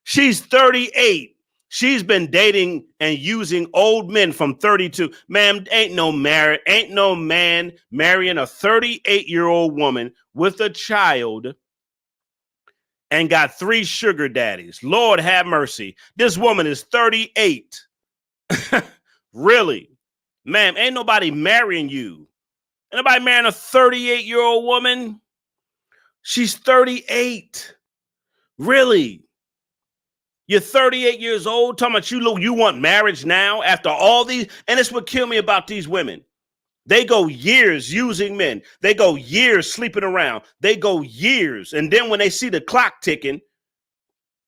She's 38. She's been dating and using old men from 32. Ma'am, ain't no man marrying a 38-year-old woman with a child and got 3 sugar daddies. Lord have mercy. This woman is 38. Really? Ma'am, ain't nobody marrying you. Ain't nobody marrying a 38-year-old woman. She's 38. Really? You're 38 years old talking about you want marriage now after all these? And it's what killed me about these women. They go years using men. They go years sleeping around. They go years. And then when they see the clock ticking,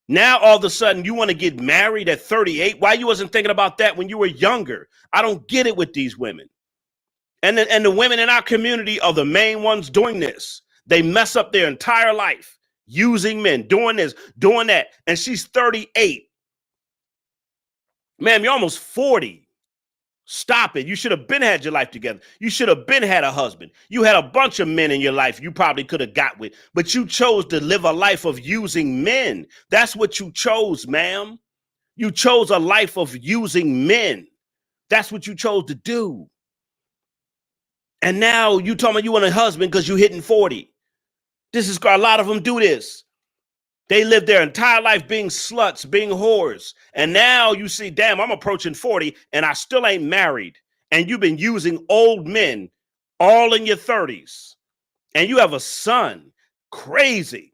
now all of a sudden you want to get married at 38. Why you wasn't thinking about that when you were younger? I don't get it with these women. And the women in our community are the main ones doing this. They mess up their entire life using men, doing this, doing that. And she's 38. Ma'am, you're almost 40. Stop it. You should have been had your life together. You should have been had a husband. You had a bunch of men in your life you probably could have got with, but you chose to live a life of using men. That's what you chose, ma'am. You chose a life of using men. That's what you chose to do. And now you talking about you want a husband because you hitting 40. This is a lot of them do this. They live their entire life being sluts, being whores. And now you see, damn, I'm approaching 40 and I still ain't married. And you've been using old men all in your 30s. And you have a son. Crazy.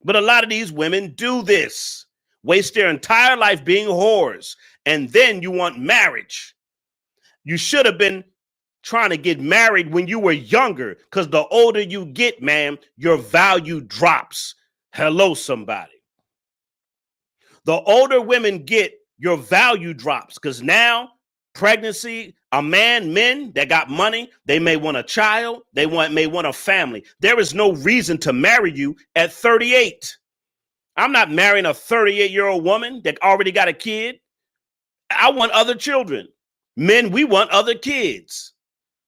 But a lot of these women do this. Waste their entire life being whores. And then you want marriage. You should have been trying to get married when you were younger, because the older you get, man, your value drops. Hello, somebody. The older women get, your value drops, because now pregnancy, men that got money, they may want a child, may want a family. There is no reason to marry you at 38. I'm not marrying a 38-year-old woman that already got a kid. I want other children. Men, we want other kids.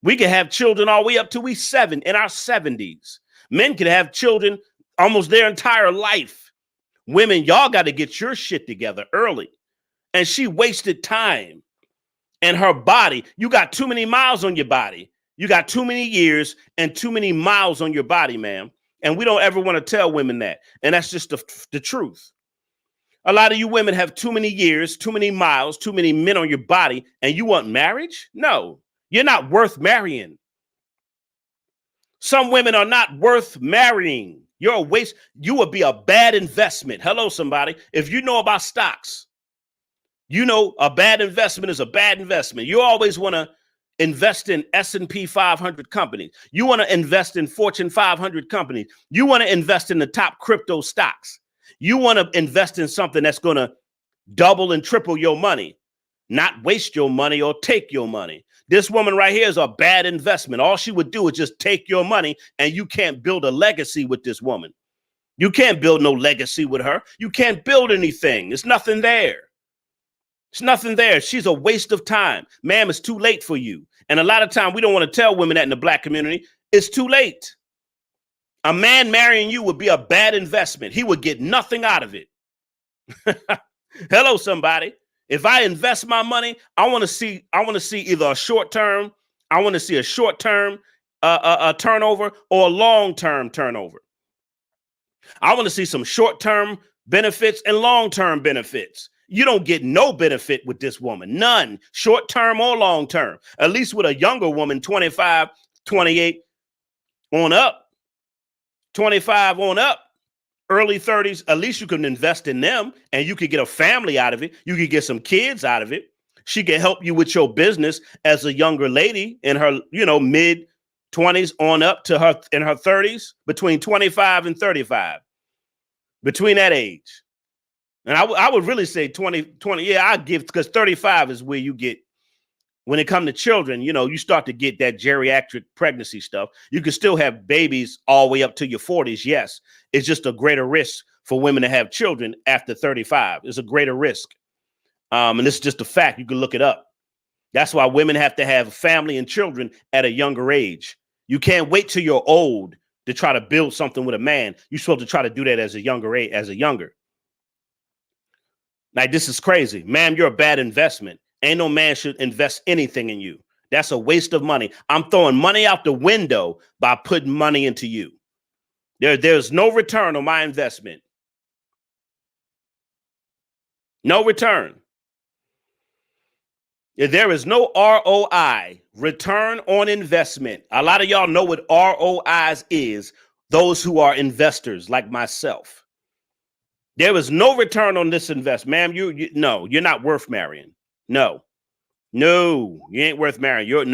We can have children all the way up to we 7 in our 70s. Men can have children almost their entire life. Women, y'all got to get your shit together early. And she wasted time. And her body, you got too many miles on your body. You got too many years and too many miles on your body, ma'am. And we don't ever want to tell women that. And that's just the truth. A lot of you women have too many years, too many miles, too many men on your body, and you want marriage? No. You're not worth marrying. Some women are not worth marrying. You're a waste. You would be a bad investment. Hello, somebody. If you know about stocks, you know a bad investment is a bad investment. You always want to invest in S&P 500 companies. You want to invest in Fortune 500 companies. You want to invest in the top crypto stocks. You want to invest in something that's going to double and triple your money, not waste your money or take your money. This woman right here is a bad investment. All she would do is just take your money, and you can't build a legacy with this woman. You can't build no legacy with her. You can't build anything. There's nothing there. It's nothing there. She's a waste of time. Ma'am, it's too late for you. And a lot of time we don't want to tell women that in the black community. It's too late. A man marrying you would be a bad investment. He would get nothing out of it. Hello, somebody. If I invest my money, I want to see either a short-term turnover or a long-term turnover. I want to see some short-term benefits and long-term benefits. You don't get no benefit with this woman, none, short-term or long-term. At least with a younger woman, 25, 28 on up. 25 on up, early 30s, at least you can invest in them and you could get a family out of it. You could get some kids out of it. She can help you with your business as a younger lady in her, mid 20s on up to her in her 30s, between 25 and 35, between that age. And I would really say 20. Yeah, I give, because 35 is where you get, when it comes to children, you start to get that geriatric pregnancy stuff. You can still have babies all the way up to your 40s. Yes. It's just a greater risk for women to have children after 35. It's a greater risk. And this is just a fact. You can look it up. That's why women have to have family and children at a younger age. You can't wait till you're old to try to build something with a man. You're supposed to try to do that as a younger age, Like, this is crazy. Ma'am, you're a bad investment. Ain't no man should invest anything in you. That's a waste of money. I'm throwing money out the window by putting money into you. There's no return on my investment. No return. There is no ROI, return on investment. A lot of y'all know what ROIs is, those who are investors like myself. There is no return on this investment. Ma'am, no, you're not worth marrying. No, you ain't worth marrying.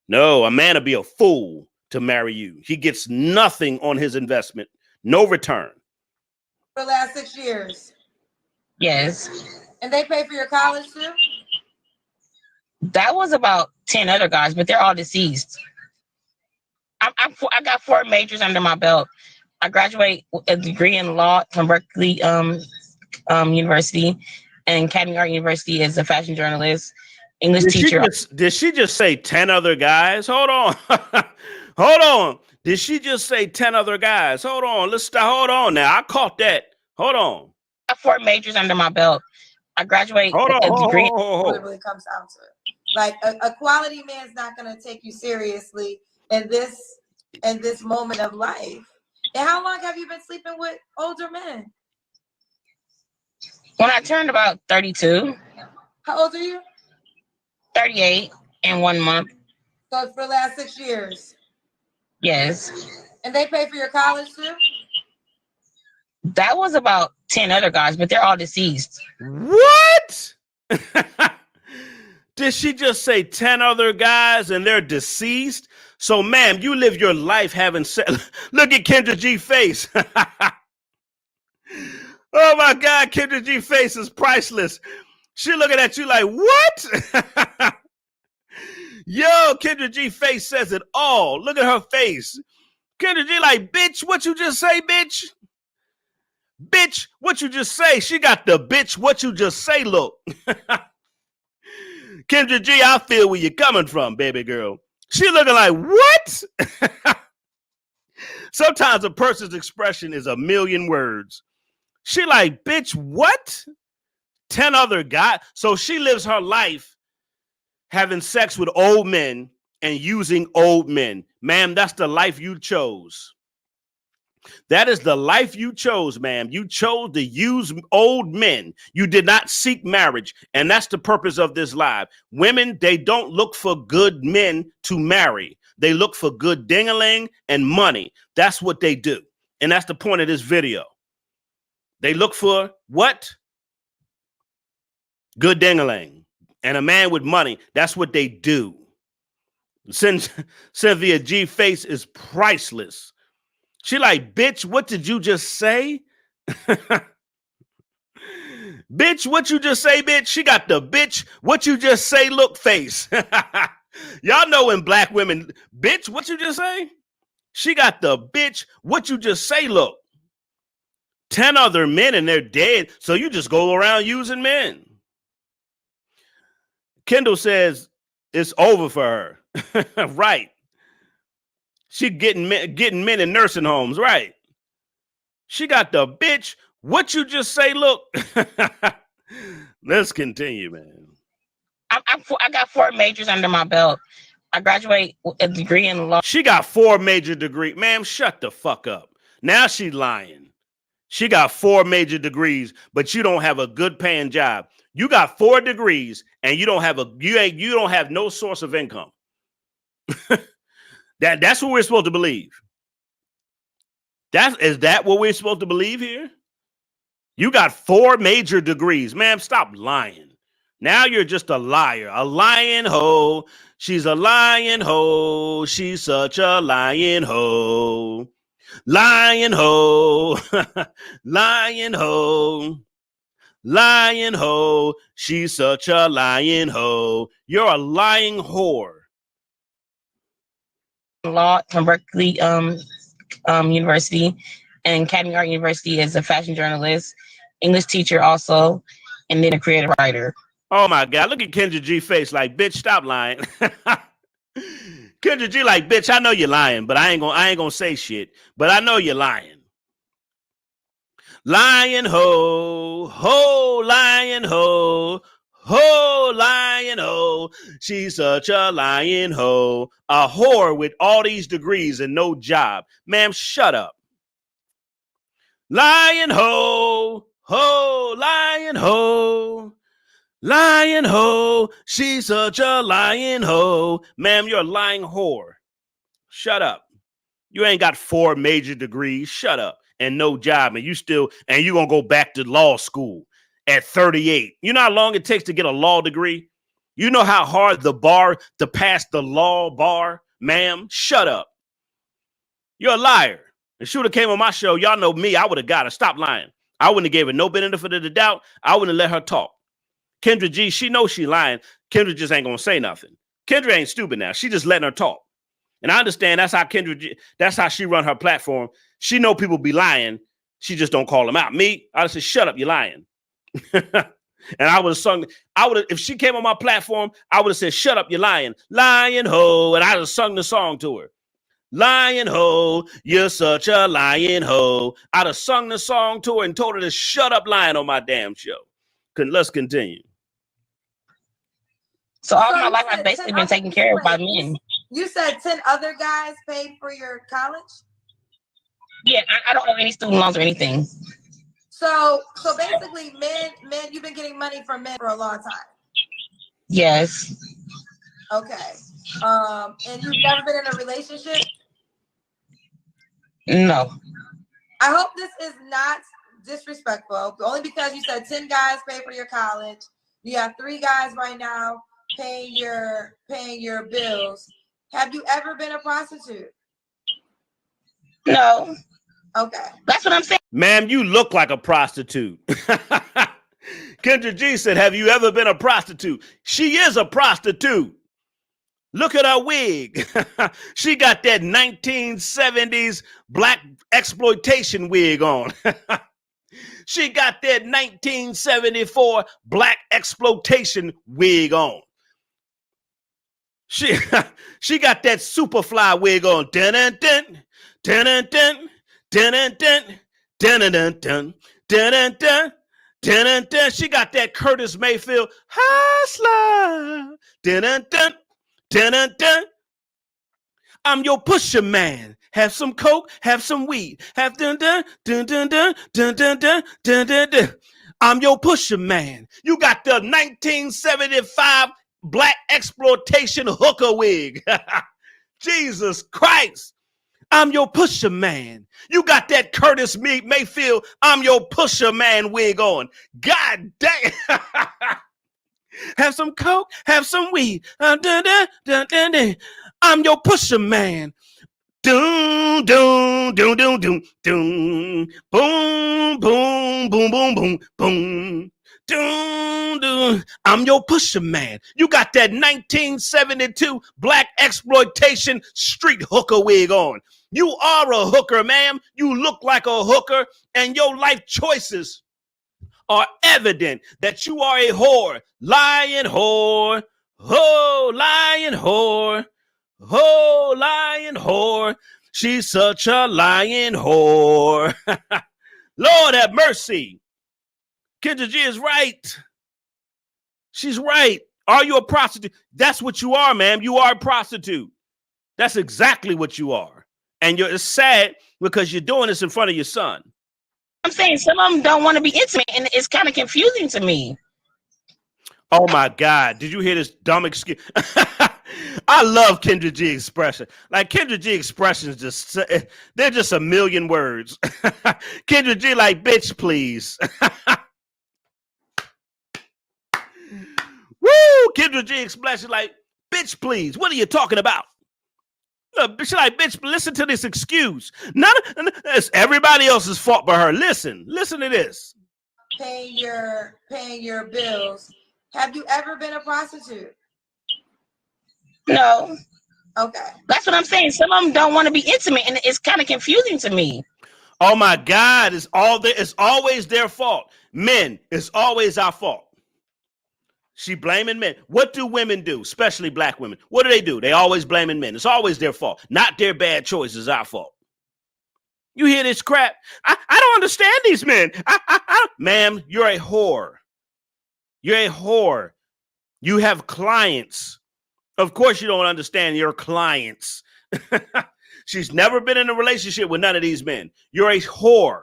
No, a man will be a fool to marry you. He gets nothing on his investment. No return. For the last 6 years. Yes. And they pay for your college too? That was about 10 other guys, but they're all deceased. I got 4 majors under my belt. I graduate with a degree in law from Berkeley University and Academy Art University as a fashion journalist, English teacher. Did she just say 10 other guys? Hold on. Hold on. Did she just say 10 other guys? Hold on. Hold on now. I caught that. Hold on. I got 4 majors under my belt. I graduate with a degree. What it really comes down to. Like a quality man's not going to take you seriously in this moment of life. And how long have you been sleeping with older men? When I turned about 32. How old are you? 38 in 1 month. So it's for the last 6 years. Yes. And they pay for your college too? That was about 10 other guys, but they're all deceased. What? Did she just say 10 other guys and they're deceased? So, ma'am, you live your life having sex. Look at Kendra G face. Oh, my God. Kendra G face is priceless. She looking at you like, what? Yo, Kendra G face says it all. Look at her face. Kendra G like, bitch, what you just say, bitch? Bitch, what you just say? She got the bitch, what you just say look. Kendra G, I feel where you're coming from, baby girl. She looking like, what? Sometimes a person's expression is a million words. She like, bitch, what? 10 other guys. So she lives her life having sex with old men and using old men. Ma'am, that's the life you chose. That is the life you chose, ma'am. You chose to use old men. You did not seek marriage. And that's the purpose of this live. Women, they don't look for good men to marry. They look for good ding-a-ling and money. That's what they do. And that's the point of this video. They look for what? Good ding-a-ling. And a man with money. That's what they do. Cynthia G face is priceless. She like, bitch, what did you just say? Bitch, what you just say, bitch? She got the bitch, what you just say look face. Y'all know when black women, bitch, what you just say? She got the bitch, what you just say look. 10 other men and they're dead, so you just go around using men. Kendall says it's over for her. Right. She getting men in nursing homes, right? She got the bitch. What you just say? Look, let's continue, man. I got 4 majors under my belt. I graduate with a degree in law. She got 4 major degrees, ma'am. Shut the fuck up. Now she's lying. She got 4 major degrees, but you don't have a good paying job. You got 4 degrees, and you don't have you don't have no source of income. That's what we're supposed to believe. Is that what we're supposed to believe here? You got 4 major degrees. Ma'am, stop lying. Now you're just a liar. A lying hoe. She's a lying hoe. She's such a lying hoe. Lying hoe. Lying hoe. Lying hoe. She's such a lying hoe. You're a lying whore. Law from Berkeley University and Academy Art University as a fashion journalist, English teacher also, and then a creative writer. Oh my God, look at Kendra G face like, bitch, stop lying. Kendra G like, bitch, I know you're lying, but I ain't gonna say shit, but I know you're lying. Lying ho, ho, lying ho, ho, lying ho. She's such a lying ho. A whore with all these degrees and no job. Ma'am, shut up. Lying ho, ho, lying ho. Lying ho, she's such a lying ho. Ma'am, you're a lying whore. Shut up. You ain't got 4 major degrees. Shut up. And no job. And you gonna go back to law school at 38. You know how long it takes to get a law degree? You know how hard the bar to pass the law bar? Ma'am, shut up. You're a liar. If she would have came on my show, y'all know me, I would have got her. Stop lying. I wouldn't have gave her no benefit of the doubt. I wouldn't have let her talk. Kendra G, she knows she lying. Kendra just ain't gonna say nothing. Kendra ain't stupid now. She just letting her talk. And I understand that's how Kendra G, that's how she run her platform. She know people be lying. She just don't call them out. Me, I would say, shut up, you're lying. And I would have sung, if she came on my platform, I would have said, shut up, you're lying. Lying ho. And I would have sung the song to her. Lying ho, you're such a lying ho. I'd have sung the song to her and told her to shut up lying on my damn show. Let's continue. So all my life, I've basically been taken care of by men. You said 10 other guys paid for your college? Yeah, I don't have any student loans or anything. So basically, men, you've been getting money from men for a long time. Yes. Okay. And you've never been in a relationship? No. I hope this is not disrespectful, only because you said 10 guys pay for your college. You have 3 guys right now paying your bills. Have you ever been a prostitute? No. Okay. That's what I'm saying. Ma'am, you look like a prostitute. Kendra G said, have you ever been a prostitute? She is a prostitute. Look at her wig. She got that 1970s black exploitation wig on. She got that 1974 black exploitation wig on. She got that Superfly wig on. Dun dun dun dun dun dun dun dun dun dun dun dun dun dun dun. She got that Curtis Mayfield hustler. Dun dun dun dun dun. I'm your pusher man. Have some coke, have some weed, have dun dun dun dun dun dun dun dun dun dun dun. I'm your pusher man. You got the 1975 black exploitation hooker wig. Jesus Christ. I'm your pusher man. You got that Curtis Mayfield, I'm your pusher man wig on. God dang. Have some coke, have some weed. Dun, dun, dun, dun, dun. I'm your pusher man. Doom, doom, doom, doom, doom, doom. Boom, boom, boom, boom, boom, boom. Doom, doom. I'm your pusher man. You got that 1972 black exploitation street hooker wig on. You are a hooker, ma'am. You look like a hooker, and your life choices are evident that you are a whore. Lying whore. Oh, lying whore. Oh, lying whore. She's such a lying whore. Lord have mercy. Kendra G is right. She's right. Are you a prostitute? That's what you are, ma'am. You are a prostitute. That's exactly what you are. And it's sad because you're doing this in front of your son. I'm saying some of them don't want to be intimate, and it's kind of confusing to me. Oh my God. Did you hear this dumb excuse? I love Kendra G expression. Like Kendra G expressions just they're just a million words. Kendra G like bitch please. Woo! Kendra G expression like bitch please. What are you talking about? She's like, bitch, listen to this excuse. It's everybody else's fault but her. Listen to this. Paying your bills. Have you ever been a prostitute? No. Okay. That's what I'm saying. Some of them don't want to be intimate, and it's kind of confusing to me. Oh my God, it's always their fault. Men, it's always our fault. She blaming men. What do women do, especially black women? What do? They always blaming men. It's always their fault. Not their bad choices, our fault. You hear this crap? I don't understand these men. Ma'am, you're a whore. You're a whore. You have clients. Of course you don't understand your clients. She's never been in a relationship with none of these men. You're a whore.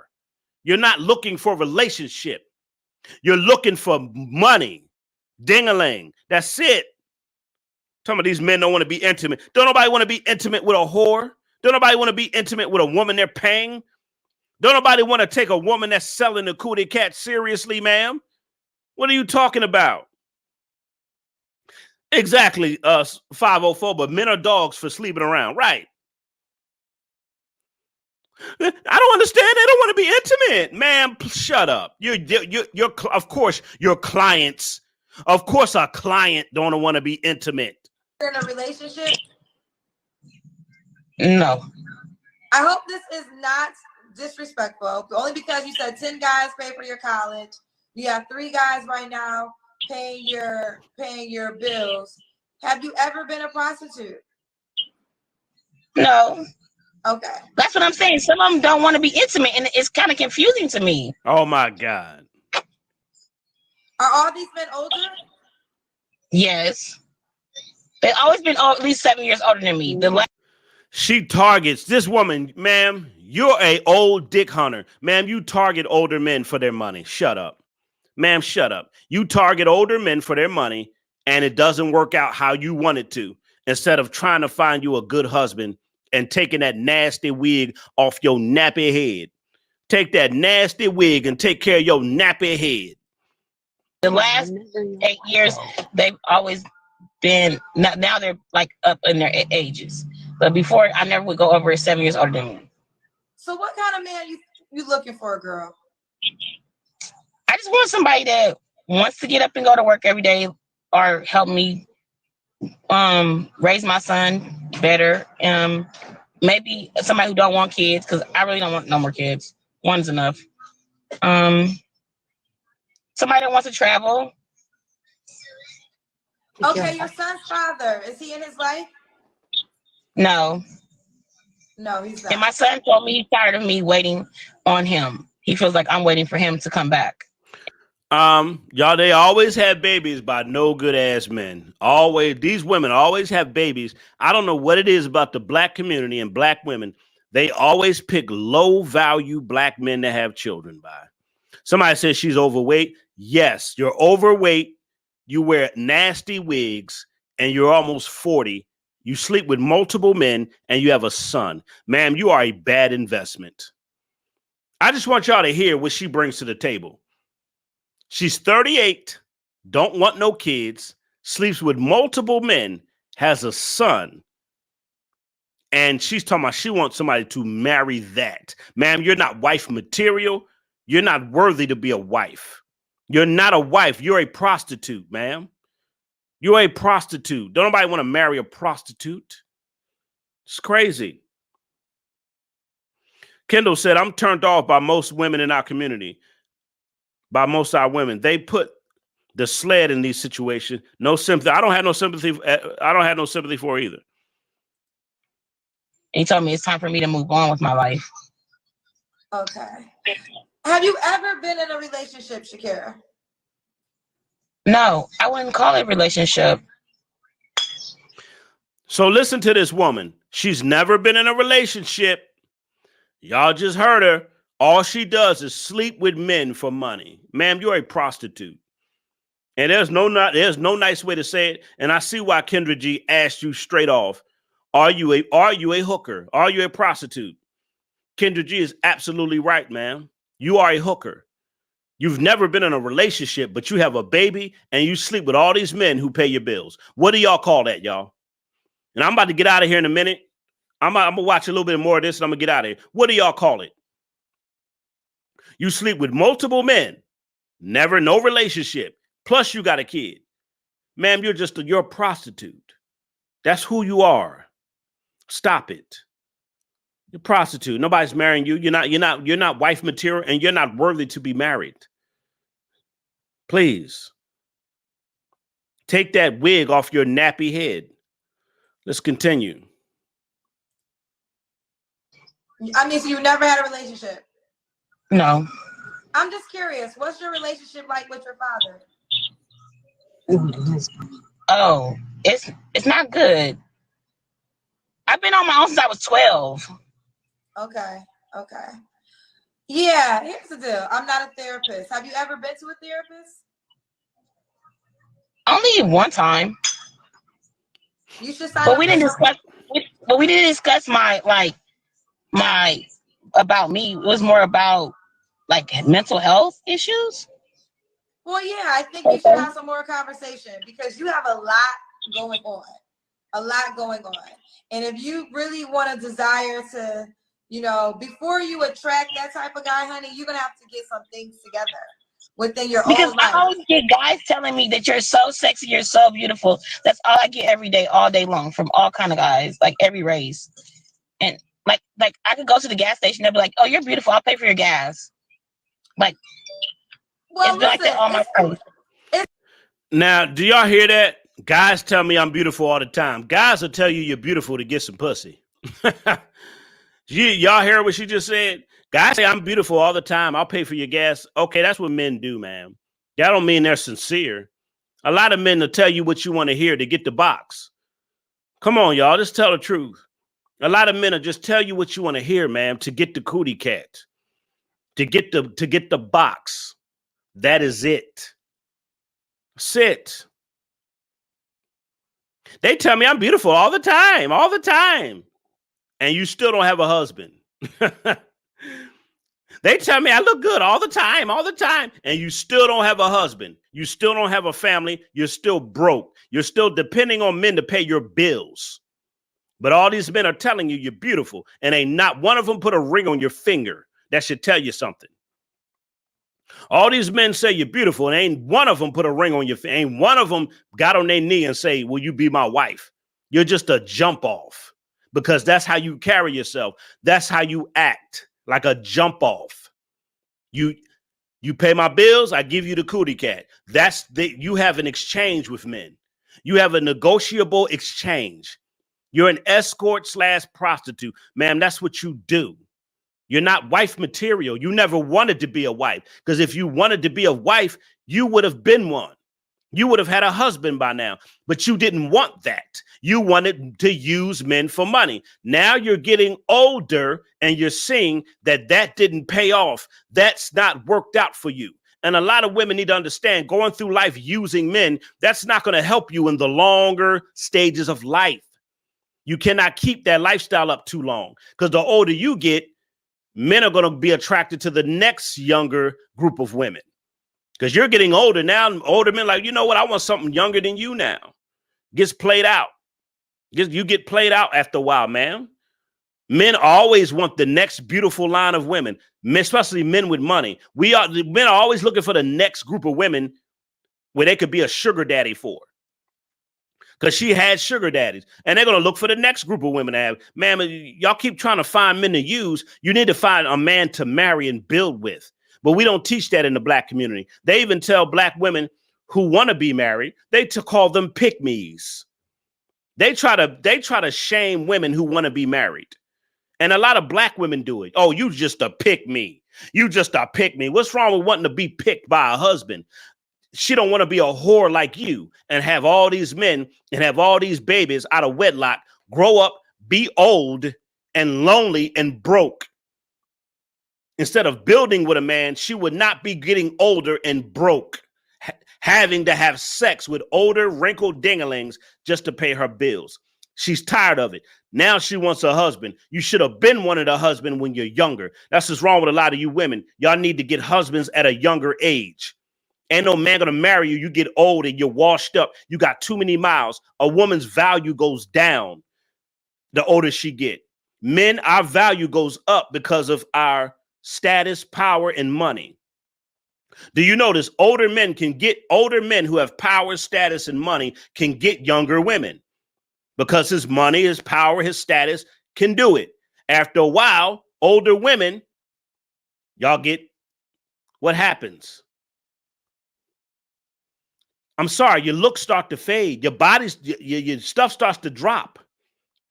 You're not looking for a relationship. You're looking for money. Ding-a-ling. That's it. Some of these men don't want to be intimate. Don't nobody want to be intimate with a whore. Don't nobody want to be intimate with a woman they're paying. Don't nobody want to take a woman that's selling the cootie cat seriously, ma'am. What are you talking about? Exactly, 504, but men are dogs for sleeping around. Right. I don't understand. They don't want to be intimate. Ma'am, shut up. You're of course, your clients. Of course, our client don't want to be intimate. You're in a relationship? No. I hope this is not disrespectful. Only because you said 10 guys pay for your college. You have 3 guys right now paying your bills. Have you ever been a prostitute? No. Okay. That's what I'm saying. Some of them don't want to be intimate, and it's kind of confusing to me. Oh my God. Are all these men older? Yes. They've always been at least 7 years older than me. She targets this woman, ma'am. You're a old dick hunter. Ma'am, you target older men for their money. Shut up. Ma'am, shut up. You target older men for their money, and it doesn't work out how you want it to. Instead of trying to find you a good husband and taking that nasty wig off your nappy head. Take that nasty wig and take care of your nappy head. The last 8 years, they've always been, now they're like up in their ages. But before, I never would go over 7 years older than me. So what kind of man you looking for, girl? I just want somebody that wants to get up and go to work every day, or help me raise my son better. Maybe somebody who don't want kids, because I really don't want no more kids. One's enough. Somebody that wants to travel. Okay, your son's father, is he in his life? No. No, he's not. And my son told me he's tired of me waiting on him. He feels like I'm waiting for him to come back. Y'all, they always have babies by no good ass men. Always, these women always have babies. I don't know what it is about the black community and black women. They always pick low value black men to have children by. Somebody says she's overweight. Yes, you're overweight. You wear nasty wigs and you're almost 40. You sleep with multiple men and you have a son. Ma'am, you are a bad investment. I just want y'all to hear what she brings to the table. She's 38, don't want no kids, sleeps with multiple men, has a son. And she's talking about she wants somebody to marry that. Ma'am, you're not wife material. You're not worthy to be a wife. You're not a wife. You're a prostitute, ma'am. You're a prostitute. Don't nobody want to marry a prostitute. It's crazy. Kendall said, I'm turned off by most women in our community. By most of our women. They put the sled in these situations. No sympathy. I don't have no sympathy. I don't have no sympathy for her either. He told me it's time for me to move on with my life. Okay. Have you ever been in a relationship, Shakira? No, I wouldn't call it a relationship. So listen to this woman. She's never been in a relationship. Y'all just heard her. All she does is sleep with men for money. Ma'am, you're a prostitute. And there's no nice way to say it. And I see why Kendra G asked you straight off, are you a hooker? Are you a prostitute? Kendra G is absolutely right, man. You are a hooker. You've never been in a relationship, but you have a baby and you sleep with all these men who pay your bills. What do y'all call that, y'all? And I'm about to get out of here in a minute. I'm going to watch a little bit more of this and I'm going to get out of here. What do y'all call it? You sleep with multiple men, no relationship. Plus you got a kid. Ma'am, you're a prostitute. That's who you are. Stop it. You're a prostitute. Nobody's marrying you. You're not wife material and you're not worthy to be married. Please. Take that wig off your nappy head. Let's continue. I mean, so you never had a relationship? No. I'm just curious. What's your relationship like with your father? Oh, it's not good. I've been on my own since I was 12. Okay. Yeah, here's the deal. I'm not a therapist. Have you ever been to a therapist? Only one time. You should sign But up. we didn't discuss. But we didn't discuss my about me. It was more about like mental health issues. Well, yeah, I think you should have some more conversation because you have a lot going on. And if you really want a desire to, before you attract that type of guy, honey, you're going to have to get some things together within your Because own life. I always get guys telling me that you're so sexy, you're so beautiful. That's all I get every day, all day long, from all kind of guys, like every race. And like I could go to the gas station, they'll be like, "Oh, you're beautiful. I'll pay for your gas." Like, well, it's been like that all my life. Now, do y'all hear that? Guys tell me I'm beautiful all the time. Guys will tell you you're beautiful to get some pussy. Y'all hear what she just said? Guys say I'm beautiful all the time. I'll pay for your gas. Okay, that's what men do, man. That don't mean they're sincere. A lot of men will tell you what you want to hear to get the box. Come on, y'all. Just tell the truth. A lot of men will just tell you what you want to hear, man, to get the cootie cat, to get the box. That is it. Sit. They tell me I'm beautiful all the time, and you still don't have a husband. They tell me I look good all the time, and you still don't have a husband. You still don't have a family. You're still broke. You're still depending on men to pay your bills. But all these men are telling you you're beautiful, and ain't not one of them put a ring on your finger. That should tell you something. All these men say you're beautiful, and ain't one of them put a ring on your finger. Ain't one of them got on their knee and say, "Will you be my wife?" You're just a jump off because that's how you carry yourself. That's how you act, like a jump off. You pay my bills, I give you the cootie cat. You have an exchange with men. You have a negotiable exchange. You're an escort / prostitute. Ma'am, that's what you do. You're not wife material. You never wanted to be a wife, because if you wanted to be a wife, you would have been one. You would have had a husband by now, but you didn't want that. You wanted to use men for money. Now you're getting older and you're seeing that didn't pay off. That's not worked out for you. And a lot of women need to understand, going through life using men, that's not going to help you in the longer stages of life. You cannot keep that lifestyle up too long, because the older you get, men are going to be attracted to the next younger group of women, because you're getting older now. Older men like, you know what? I want something younger than you now. Gets played out. You get played out after a while, man. Men always want the next beautiful line of women, especially men with money. Men are always looking for the next group of women where they could be a sugar daddy for. Because she had sugar daddies, and they're going to look for the next group of women to have. Man, y'all keep trying to find men to use. You need to find a man to marry and build with. But we don't teach that in the black community. They even tell black women who want to be married, they call them pick-me's. They try to shame women who want to be married. And a lot of black women do it. Oh, you just a pick-me. You just a pick-me. What's wrong with wanting to be picked by a husband? She don't want to be a whore like you and have all these men and have all these babies out of wedlock, grow up, be old and lonely and broke. Instead of building with a man, she would not be getting older and broke. having to have sex with older, wrinkled dinglings just to pay her bills. She's tired of it. Now she wants a husband. You should have been wanted a husband when you're younger. That's what's wrong with a lot of you women. Y'all need to get husbands at a younger age. Ain't no man gonna marry you. You get old and you're washed up. You got too many miles. A woman's value goes down the older she get. Men, our value goes up because of our status, power, and money. Do you notice older men who have power, status, and money can get younger women because his money, his power, his status can do it. After a while, older women, y'all get what happens. I'm sorry, your looks start to fade. Your body's, your stuff starts to drop.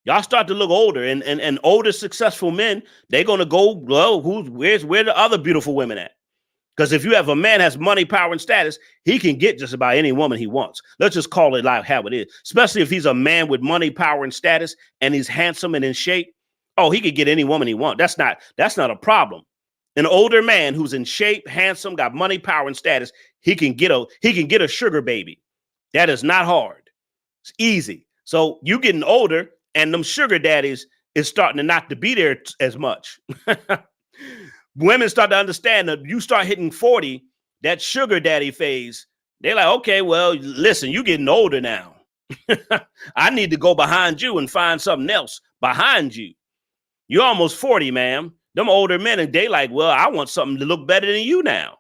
Y'all start to look older, and older successful men, they're gonna go, well, where the other beautiful women at? Because if you have a man has money, power, and status, he can get just about any woman he wants. Let's just call it like how it is. Especially if he's a man with money, power, and status, and he's handsome and in shape. Oh, he could get any woman he wants. That's not a problem. An older man who's in shape, handsome, got money, power, and status, he can get a sugar baby. That is not hard. It's easy. So you getting older, and them sugar daddies is starting to not to be there as much. Women start to understand that you start hitting 40, that sugar daddy phase. They're like, okay, well, listen, you getting older now. I need to go behind you and find something else behind you. You're almost 40, ma'am. Them older men, and they like, well, I want something to look better than you now.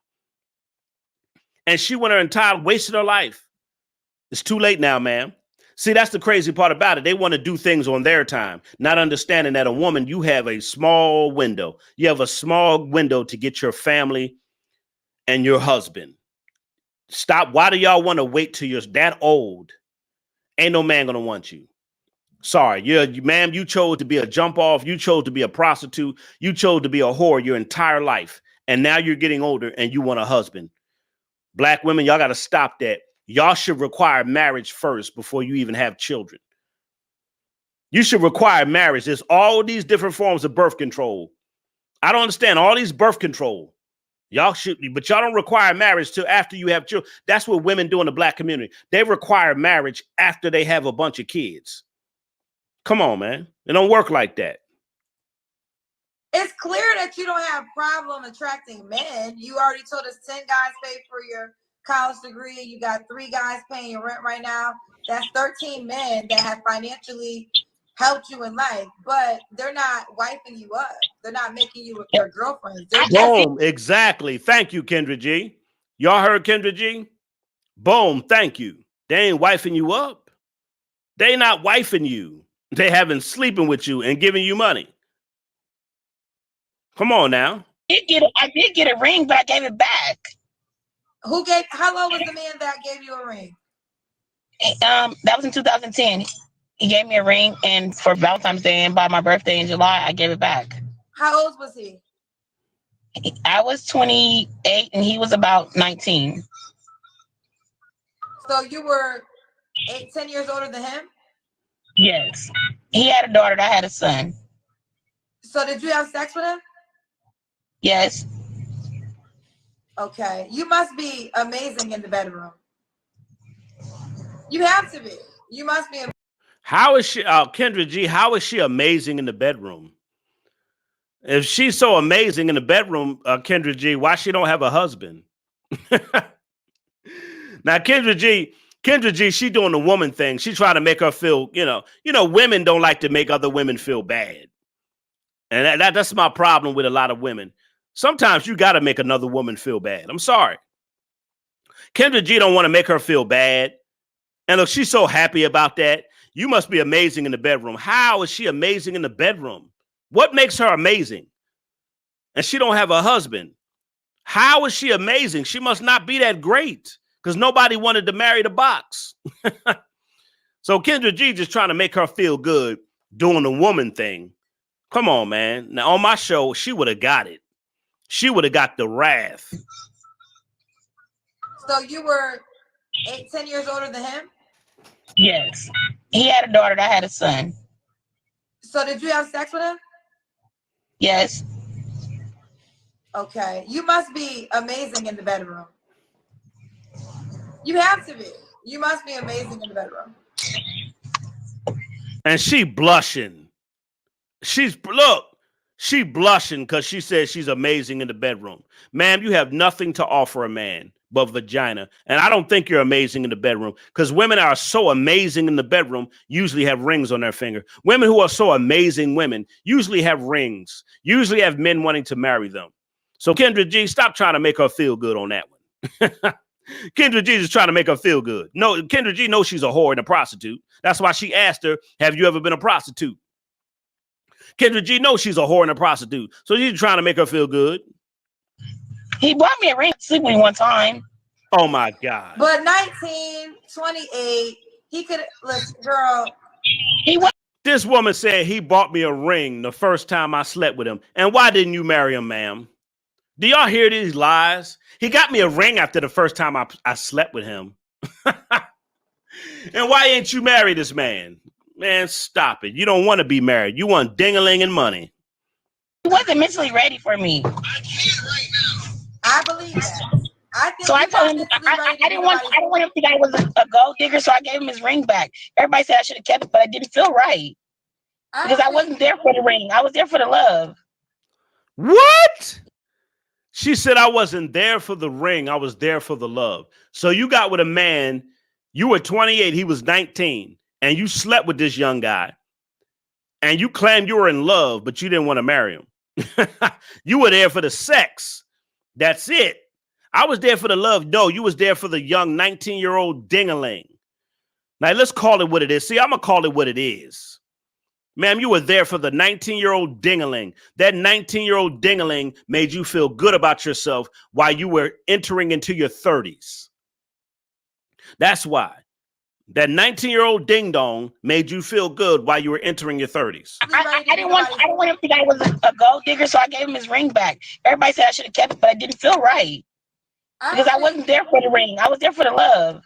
And she went her entire wasted her life. It's too late now, ma'am. See, that's the crazy part about it. They want to do things on their time, not understanding that a woman, you have a small window. You have a small window to get your family and your husband. Stop. Why do y'all want to wait till you're that old? Ain't no man going to want you. Sorry, ma'am, you chose to be a jump off. You chose to be a prostitute. You chose to be a whore your entire life. And now you're getting older and you want a husband. Black women, y'all got to stop that. Y'all should require marriage first before you even have children. You should require marriage. There's all these different forms of birth control. I don't understand all these birth control. Y'all should, but y'all don't require marriage till after you have children. That's what women do in the black community. They require marriage after they have a bunch of kids. Come on, man. It don't work like that. It's clear that you don't have a problem attracting men. You already told us 10 guys paid for your college degree. You got 3 guys paying your rent right now. That's 13 men that have financially helped you in life, but they're not wiping you up. They're not making you their girlfriends. Boom. Exactly. Thank you, Kendra G. Y'all heard Kendra G? Boom. Thank you. They ain't wifing you up. They not wifing you. They haven't sleeping with you and giving you money. Come on now. I did get a ring, but I gave it back. How long was the man that gave you a ring? That was in 2010. He gave me a ring, and for Valentine's Day and by my birthday in July, I gave it back. How old was he? I was 28 and he was about 19. So you were 10 years older than him? Yes. He had a daughter and I had a son. So did you have sex with him? Yes. Okay. You must be amazing in the bedroom. You have to be. You must be. How is she, Kendra G, how is she amazing in the bedroom? If she's so amazing in the bedroom, Kendra G, why she don't have a husband? Now, Kendra G, she doing the woman thing. She trying to make her feel, women don't like to make other women feel bad. And that's my problem with a lot of women. Sometimes you got to make another woman feel bad. I'm sorry. Kendra G don't want to make her feel bad. And look, she's so happy about that. You must be amazing in the bedroom. How is she amazing in the bedroom? What makes her amazing? And she don't have a husband. How is she amazing? She must not be that great because nobody wanted to marry the box. So Kendra G just trying to make her feel good doing the woman thing. Come on, man. Now on my show, she would have got it. She would have got the wrath. So you were 10 years older than him? Yes. He had a daughter and I had a son. So did you have sex with him? Yes. Okay. You must be amazing in the bedroom. You have to be. You must be amazing in the bedroom. And she blushing. She blushing because she says she's amazing in the bedroom. Ma'am, you have nothing to offer a man but vagina. And I don't think you're amazing in the bedroom, because women are so amazing in the bedroom usually have rings on their finger. Women who are so amazing women usually have rings, usually have men wanting to marry them. So Kendra G, stop trying to make her feel good on that one. Kendra G is trying to make her feel good. No, Kendra G knows she's a whore and a prostitute. That's why she asked her, have you ever been a prostitute? Kendra G knows she's a whore and a prostitute. So she's trying to make her feel good. He bought me a ring to sleep with one time. Oh my God. But 19, 28, he could, listen, girl. This woman said he bought me a ring the first time I slept with him. And why didn't you marry him, ma'am? Do y'all hear these lies? He got me a ring after the first time I slept with him. And why ain't you marry this man? Man, stop it. You don't want to be married. You want ding-a-ling and money. He wasn't mentally ready for me. I believe that. I think so I told him I didn't want him to think I was a gold digger, so I gave him his ring back. Everybody said I should have kept it, but I didn't feel right. Because I wasn't there for the ring. I was there for the love. What? She said I wasn't there for the ring. I was there for the love. So you got with a man, you were 28, he was 19, and you slept with this young guy, and you claimed you were in love, but you didn't want to marry him. You were there for the sex. That's it. I was there for the love. No, you was there for the young 19-year-old ding-a-ling. Now, let's call it what it is. See, I'm going to call it what it is. Ma'am, you were there for the 19-year-old ding-a-ling. That 19-year-old ding-a-ling made you feel good about yourself while you were entering into your 30s. That's why. That 19-year-old ding-dong made you feel good while you were entering your 30s. I didn't want him to think I was a gold digger, so I gave him his ring back. Everybody said I should have kept it, but I didn't feel right. Because I wasn't there for the ring. I was there for the love.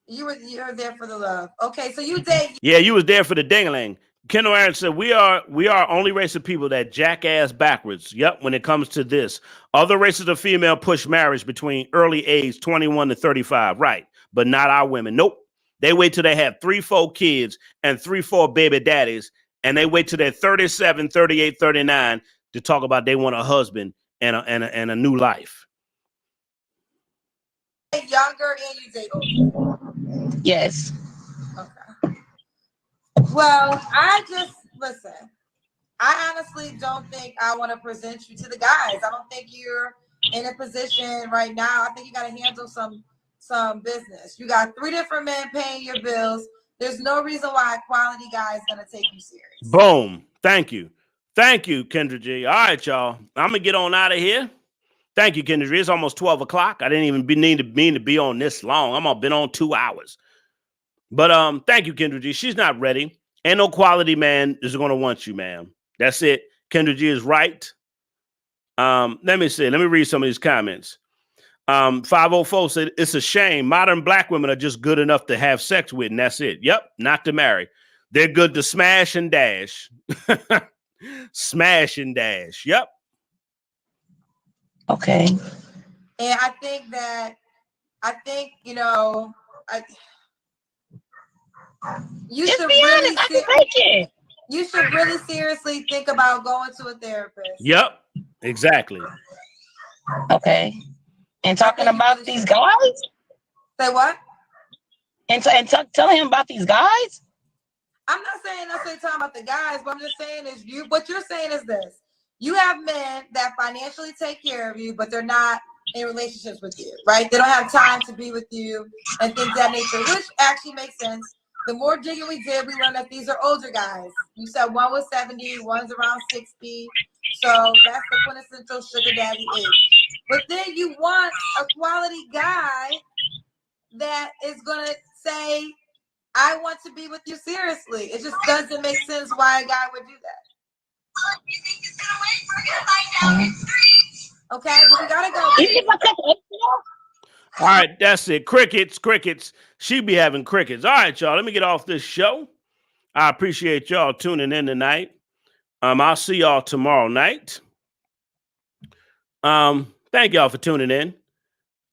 You were there for the love. Okay, so you date. Yeah, you was there for the ding-a-ling. Kendall Aaron said, we are only race of people that jackass backwards. Yep, when it comes to this. Other races of female push marriage between early age 21 to 35. Right, but not our women. Nope. They wait till they have 3-4 kids and 3-4 baby daddies, and they wait till they're 37, 38, 39 to talk about they want a husband and a new life. Younger and you date older. Yes. Okay. Well, listen. I honestly don't think I want to present you to the guys. I don't think you're in a position right now. I think you got to handle some business. You got 3 different men paying your bills. There's no reason why a quality guy is going to take you serious. Boom. Thank you. Thank you, Kendra G. All right, y'all. I'm going to get on out of here. Thank you, Kendra G. It's almost 12 o'clock. I didn't even mean to be on this long. I've been on 2 hours. But thank you, Kendra G. She's not ready. Ain't no quality man is going to want you, ma'am. That's it. Kendra G is right. Let me see. Let me read some of these comments. 504 said, it's a shame. Modern black women are just good enough to have sex with, and that's it. Yep, not to marry. They're good to smash and dash. Smash and dash. Yep. Okay. And I think, you should really seriously think about going to a therapist. Yep, exactly. Okay. And talking about these guys? Say what? And tell him about these guys? I'm not saying talking about the guys, but I'm just saying what you're saying is this. You have men that financially take care of you, but they're not in relationships with you, right? They don't have time to be with you and things of that nature, which actually makes sense. The more digging we did, we learned that these are older guys. You said one was 70, one's around 60. So that's the quintessential sugar daddy age. But then you want a quality guy that is going to say, I want to be with you seriously. It just doesn't make sense why a guy would do that. Okay, but we gotta go. All right, that's it. Crickets. She be having crickets. All right, y'all. Let me get off this show. I appreciate y'all tuning in tonight. I'll see y'all tomorrow night. Thank y'all for tuning in.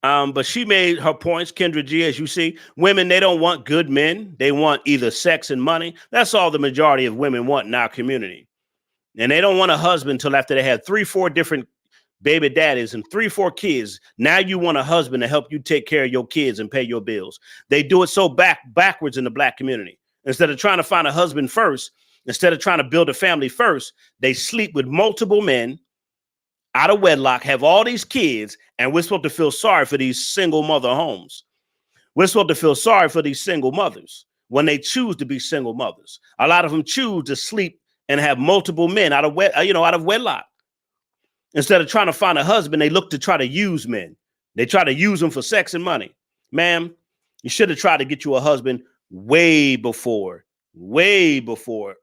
But she made her points, Kendra G, as you see. Women, they don't want good men. They want either sex and money. That's all the majority of women want in our community. And they don't want a husband until after they have 3-4 different baby daddies and 3-4 kids. Now you want a husband to help you take care of your kids and pay your bills. They do it so backwards in the Black community. Instead of trying to find a husband first, instead of trying to build a family first, they sleep with multiple men out of wedlock, have all these kids, and we're supposed to feel sorry for these single mother homes. We're supposed to feel sorry for these single mothers when they choose to be single mothers. A lot of them choose to sleep and have multiple men out of wedlock. Instead of trying to find a husband, they look to try to use men. They try to use them for sex and money. Ma'am, you should have tried to get you a husband way before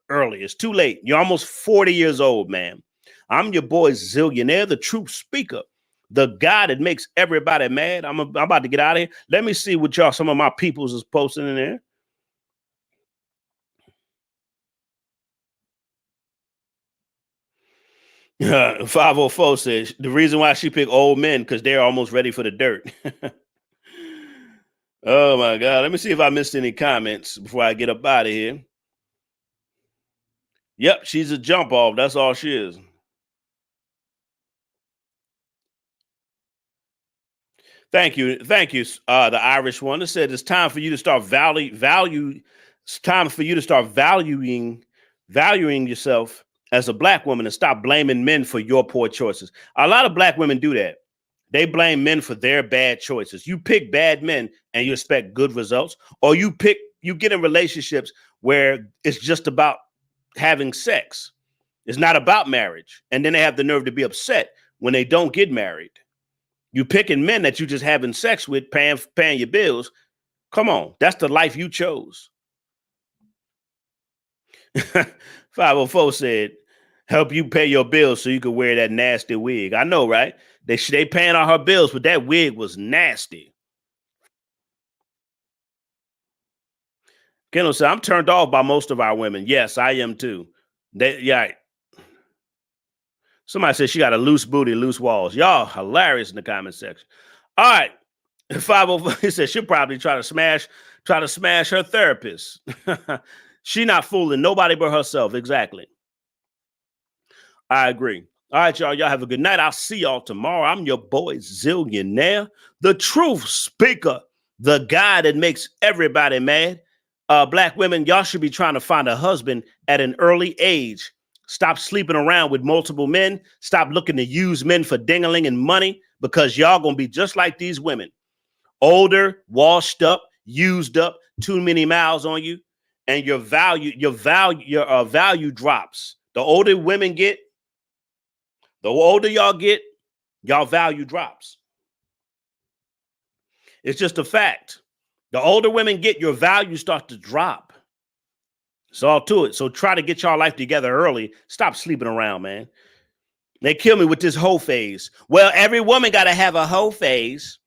early. It's too late. You're almost 40 years old, ma'am. I'm your boy Zillionaire, the truth speaker, the guy that makes everybody mad. I'm about to get out of here. Let me see what some of my peoples is posting in there. Yeah, 504 says the reason why she picked old men because they're almost ready for the dirt. Oh my God. Let me see if I missed any comments before I get up out of here. Yep, she's a jump off. That's all she is. Thank you. The Irish one that said it's time for you to start It's time for you to start valuing yourself as a Black woman and stop blaming men for your poor choices. A lot of Black women do that. They blame men for their bad choices. You pick bad men and you expect good results, or you get in relationships where it's just about having sex. It's not about marriage. And then they have the nerve to be upset when they don't get married. You picking men that you just having sex with, paying your bills. Come on, that's the life you chose. 504 said, help you pay your bills so you could wear that nasty wig. I know, right? They paying all her bills, but that wig was nasty. Kendall said, I'm turned off by most of our women. Yes, I am too. Somebody said she got a loose booty, loose walls. Y'all hilarious in the comment section. All right. 504, he said she'll probably try to smash her therapist. She not fooling nobody but herself. Exactly. I agree. All right, y'all. Y'all have a good night. I'll see y'all tomorrow. I'm your boy Zillionaire, the truth speaker, the guy that makes everybody mad. Black women, y'all should be trying to find a husband at an early age. Stop sleeping around with multiple men. Stop looking to use men for ding-a-ling and money, because y'all gonna be just like these women. Older, washed up, used up, too many miles on you, and your value drops. The older women get, the older y'all get, y'all value drops. It's just a fact. The older women get, your value starts to drop. It's all to it. So try to get y'all life together early. Stop sleeping around, man. They kill me with this hoe phase. Well, every woman got to have a hoe phase.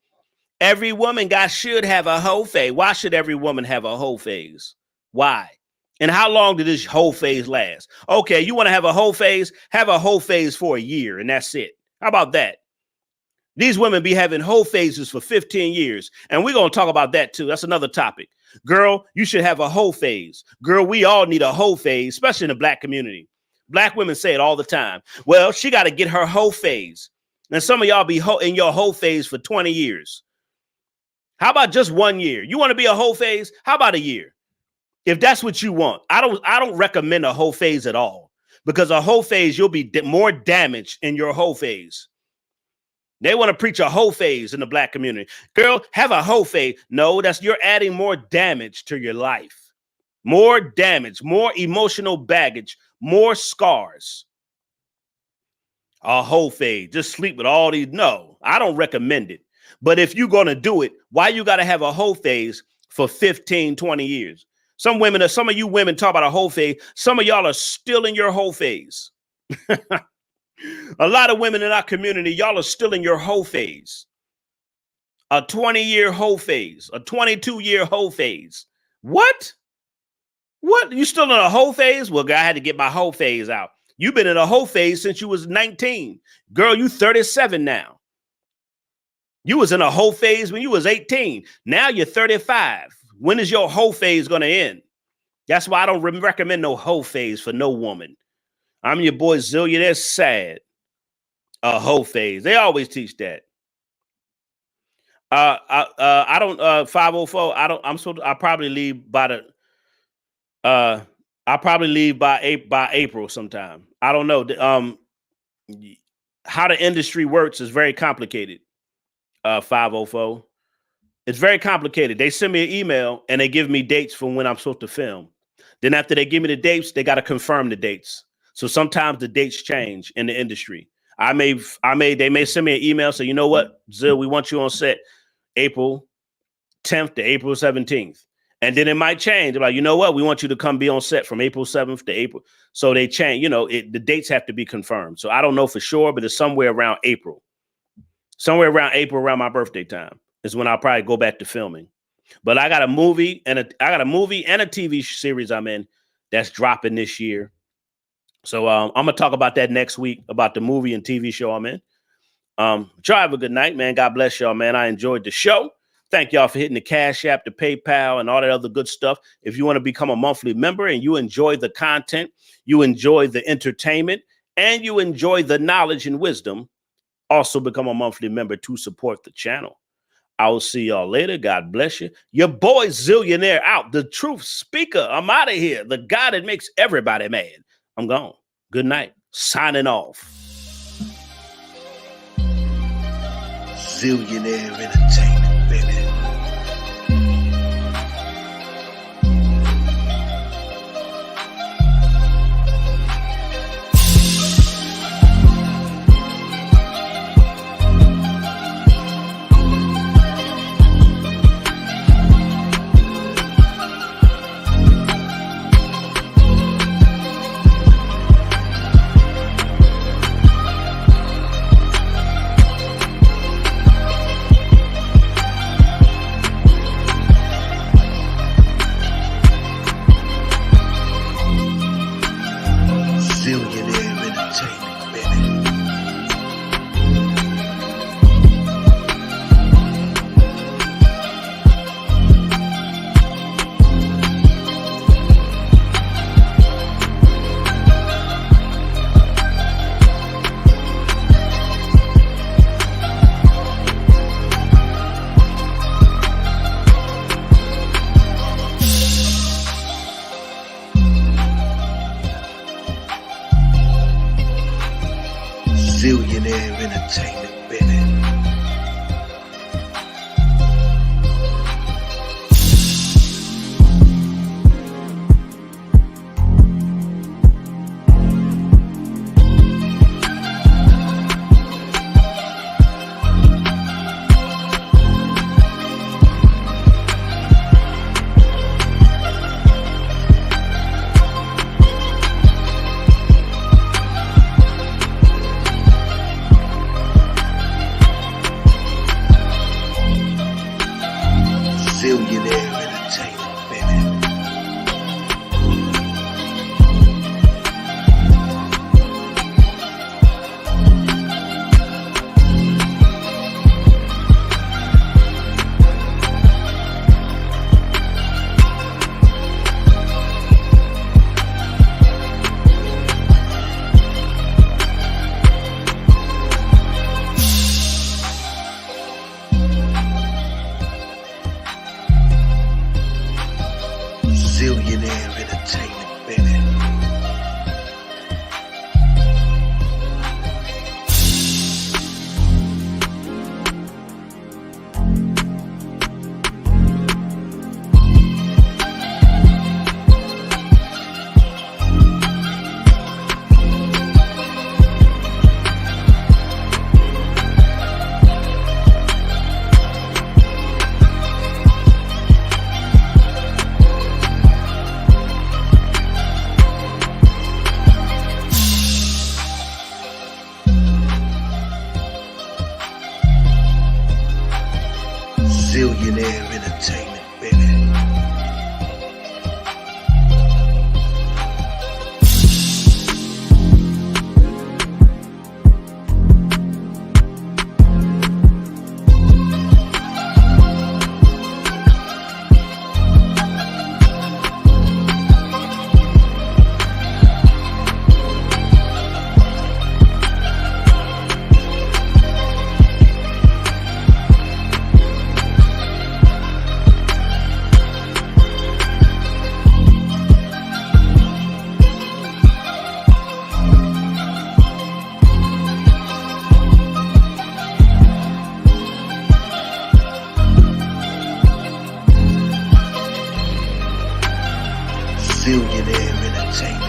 Every woman should have a hoe phase. Why should every woman have a hoe phase? Why? And how long did this whole phase last? Okay, you want to have a whole phase? Have a whole phase for a year, and that's it. How about that? These women be having whole phases for 15 years, and we're going to talk about that too. That's another topic. Girl, you should have a whole phase. Girl, we all need a whole phase, especially in the Black community. Black women say it all the time. Well, she got to get her whole phase. And some of y'all be in your whole phase for 20 years. How about just 1 year? You want to be a whole phase? How about a year? If that's what you want, I don't recommend a whole phase at all, because a whole phase, you'll be more damaged in your whole phase. They want to preach a whole phase in the Black community. Girl, have a whole phase. No, you're adding more damage to your life. More damage, more emotional baggage, more scars. A whole phase. Just sleep with all these. No, I don't recommend it. But if you're going to do it, why you got to have a whole phase for 15, 20 years? Some of you women talk about a whole phase. Some of y'all are still in your whole phase. A lot of women in our community, y'all are still in your whole phase. A 20-year whole phase, a 22-year whole phase. What? What? You still in a whole phase? Well, I had to get my whole phase out. You've been in a whole phase since you was 19. Girl, you 37 now. You was in a whole phase when you was 18. Now you're 35. When is your whole phase going to end? That's why I don't recommend no whole phase for no woman. I'm your boy Zillionaire Sad. A whole phase. They always teach that. I don't 504. I'll probably leave by the I'll probably leave by April sometime. I don't know. How the industry works is very complicated. 504. It's very complicated. They send me an email and they give me dates for when I'm supposed to film. Then after they give me the dates, they got to confirm the dates. So sometimes the dates change in the industry. They may send me an email. So you know what, Zill, we want you on set April 10th to April 17th. And then it might change. They're like, you know what, we want you to come be on set from April 7th to April. So they change, the dates have to be confirmed. So I don't know for sure, but it's somewhere around April. Somewhere around April, around my birthday time is when I'll probably go back to filming. But I got a movie and a TV series I'm in that's dropping this year. So I'm gonna talk about that next week, about the movie and TV show I'm in. Y'all have a good night, man. God bless y'all, man. I enjoyed the show. Thank y'all for hitting the Cash App, the PayPal, and all that other good stuff. If you want to become a monthly member and you enjoy the content, you enjoy the entertainment, and you enjoy the knowledge and wisdom, also become a monthly member to support the channel. I will see y'all later. God bless you. Your boy Zillionaire out. The truth speaker. I'm out of here. The guy that makes everybody mad. I'm gone. Good night. Signing off. Zillionaire Entertainment, baby. Zillionaire Entertainment, baby. Zillionaire Entertainment, baby. Zillionaire Entertainment, baby. Zillionaire Entertainment, baby. Zillionaire Entertainment, baby. Zillionaire Entertainment.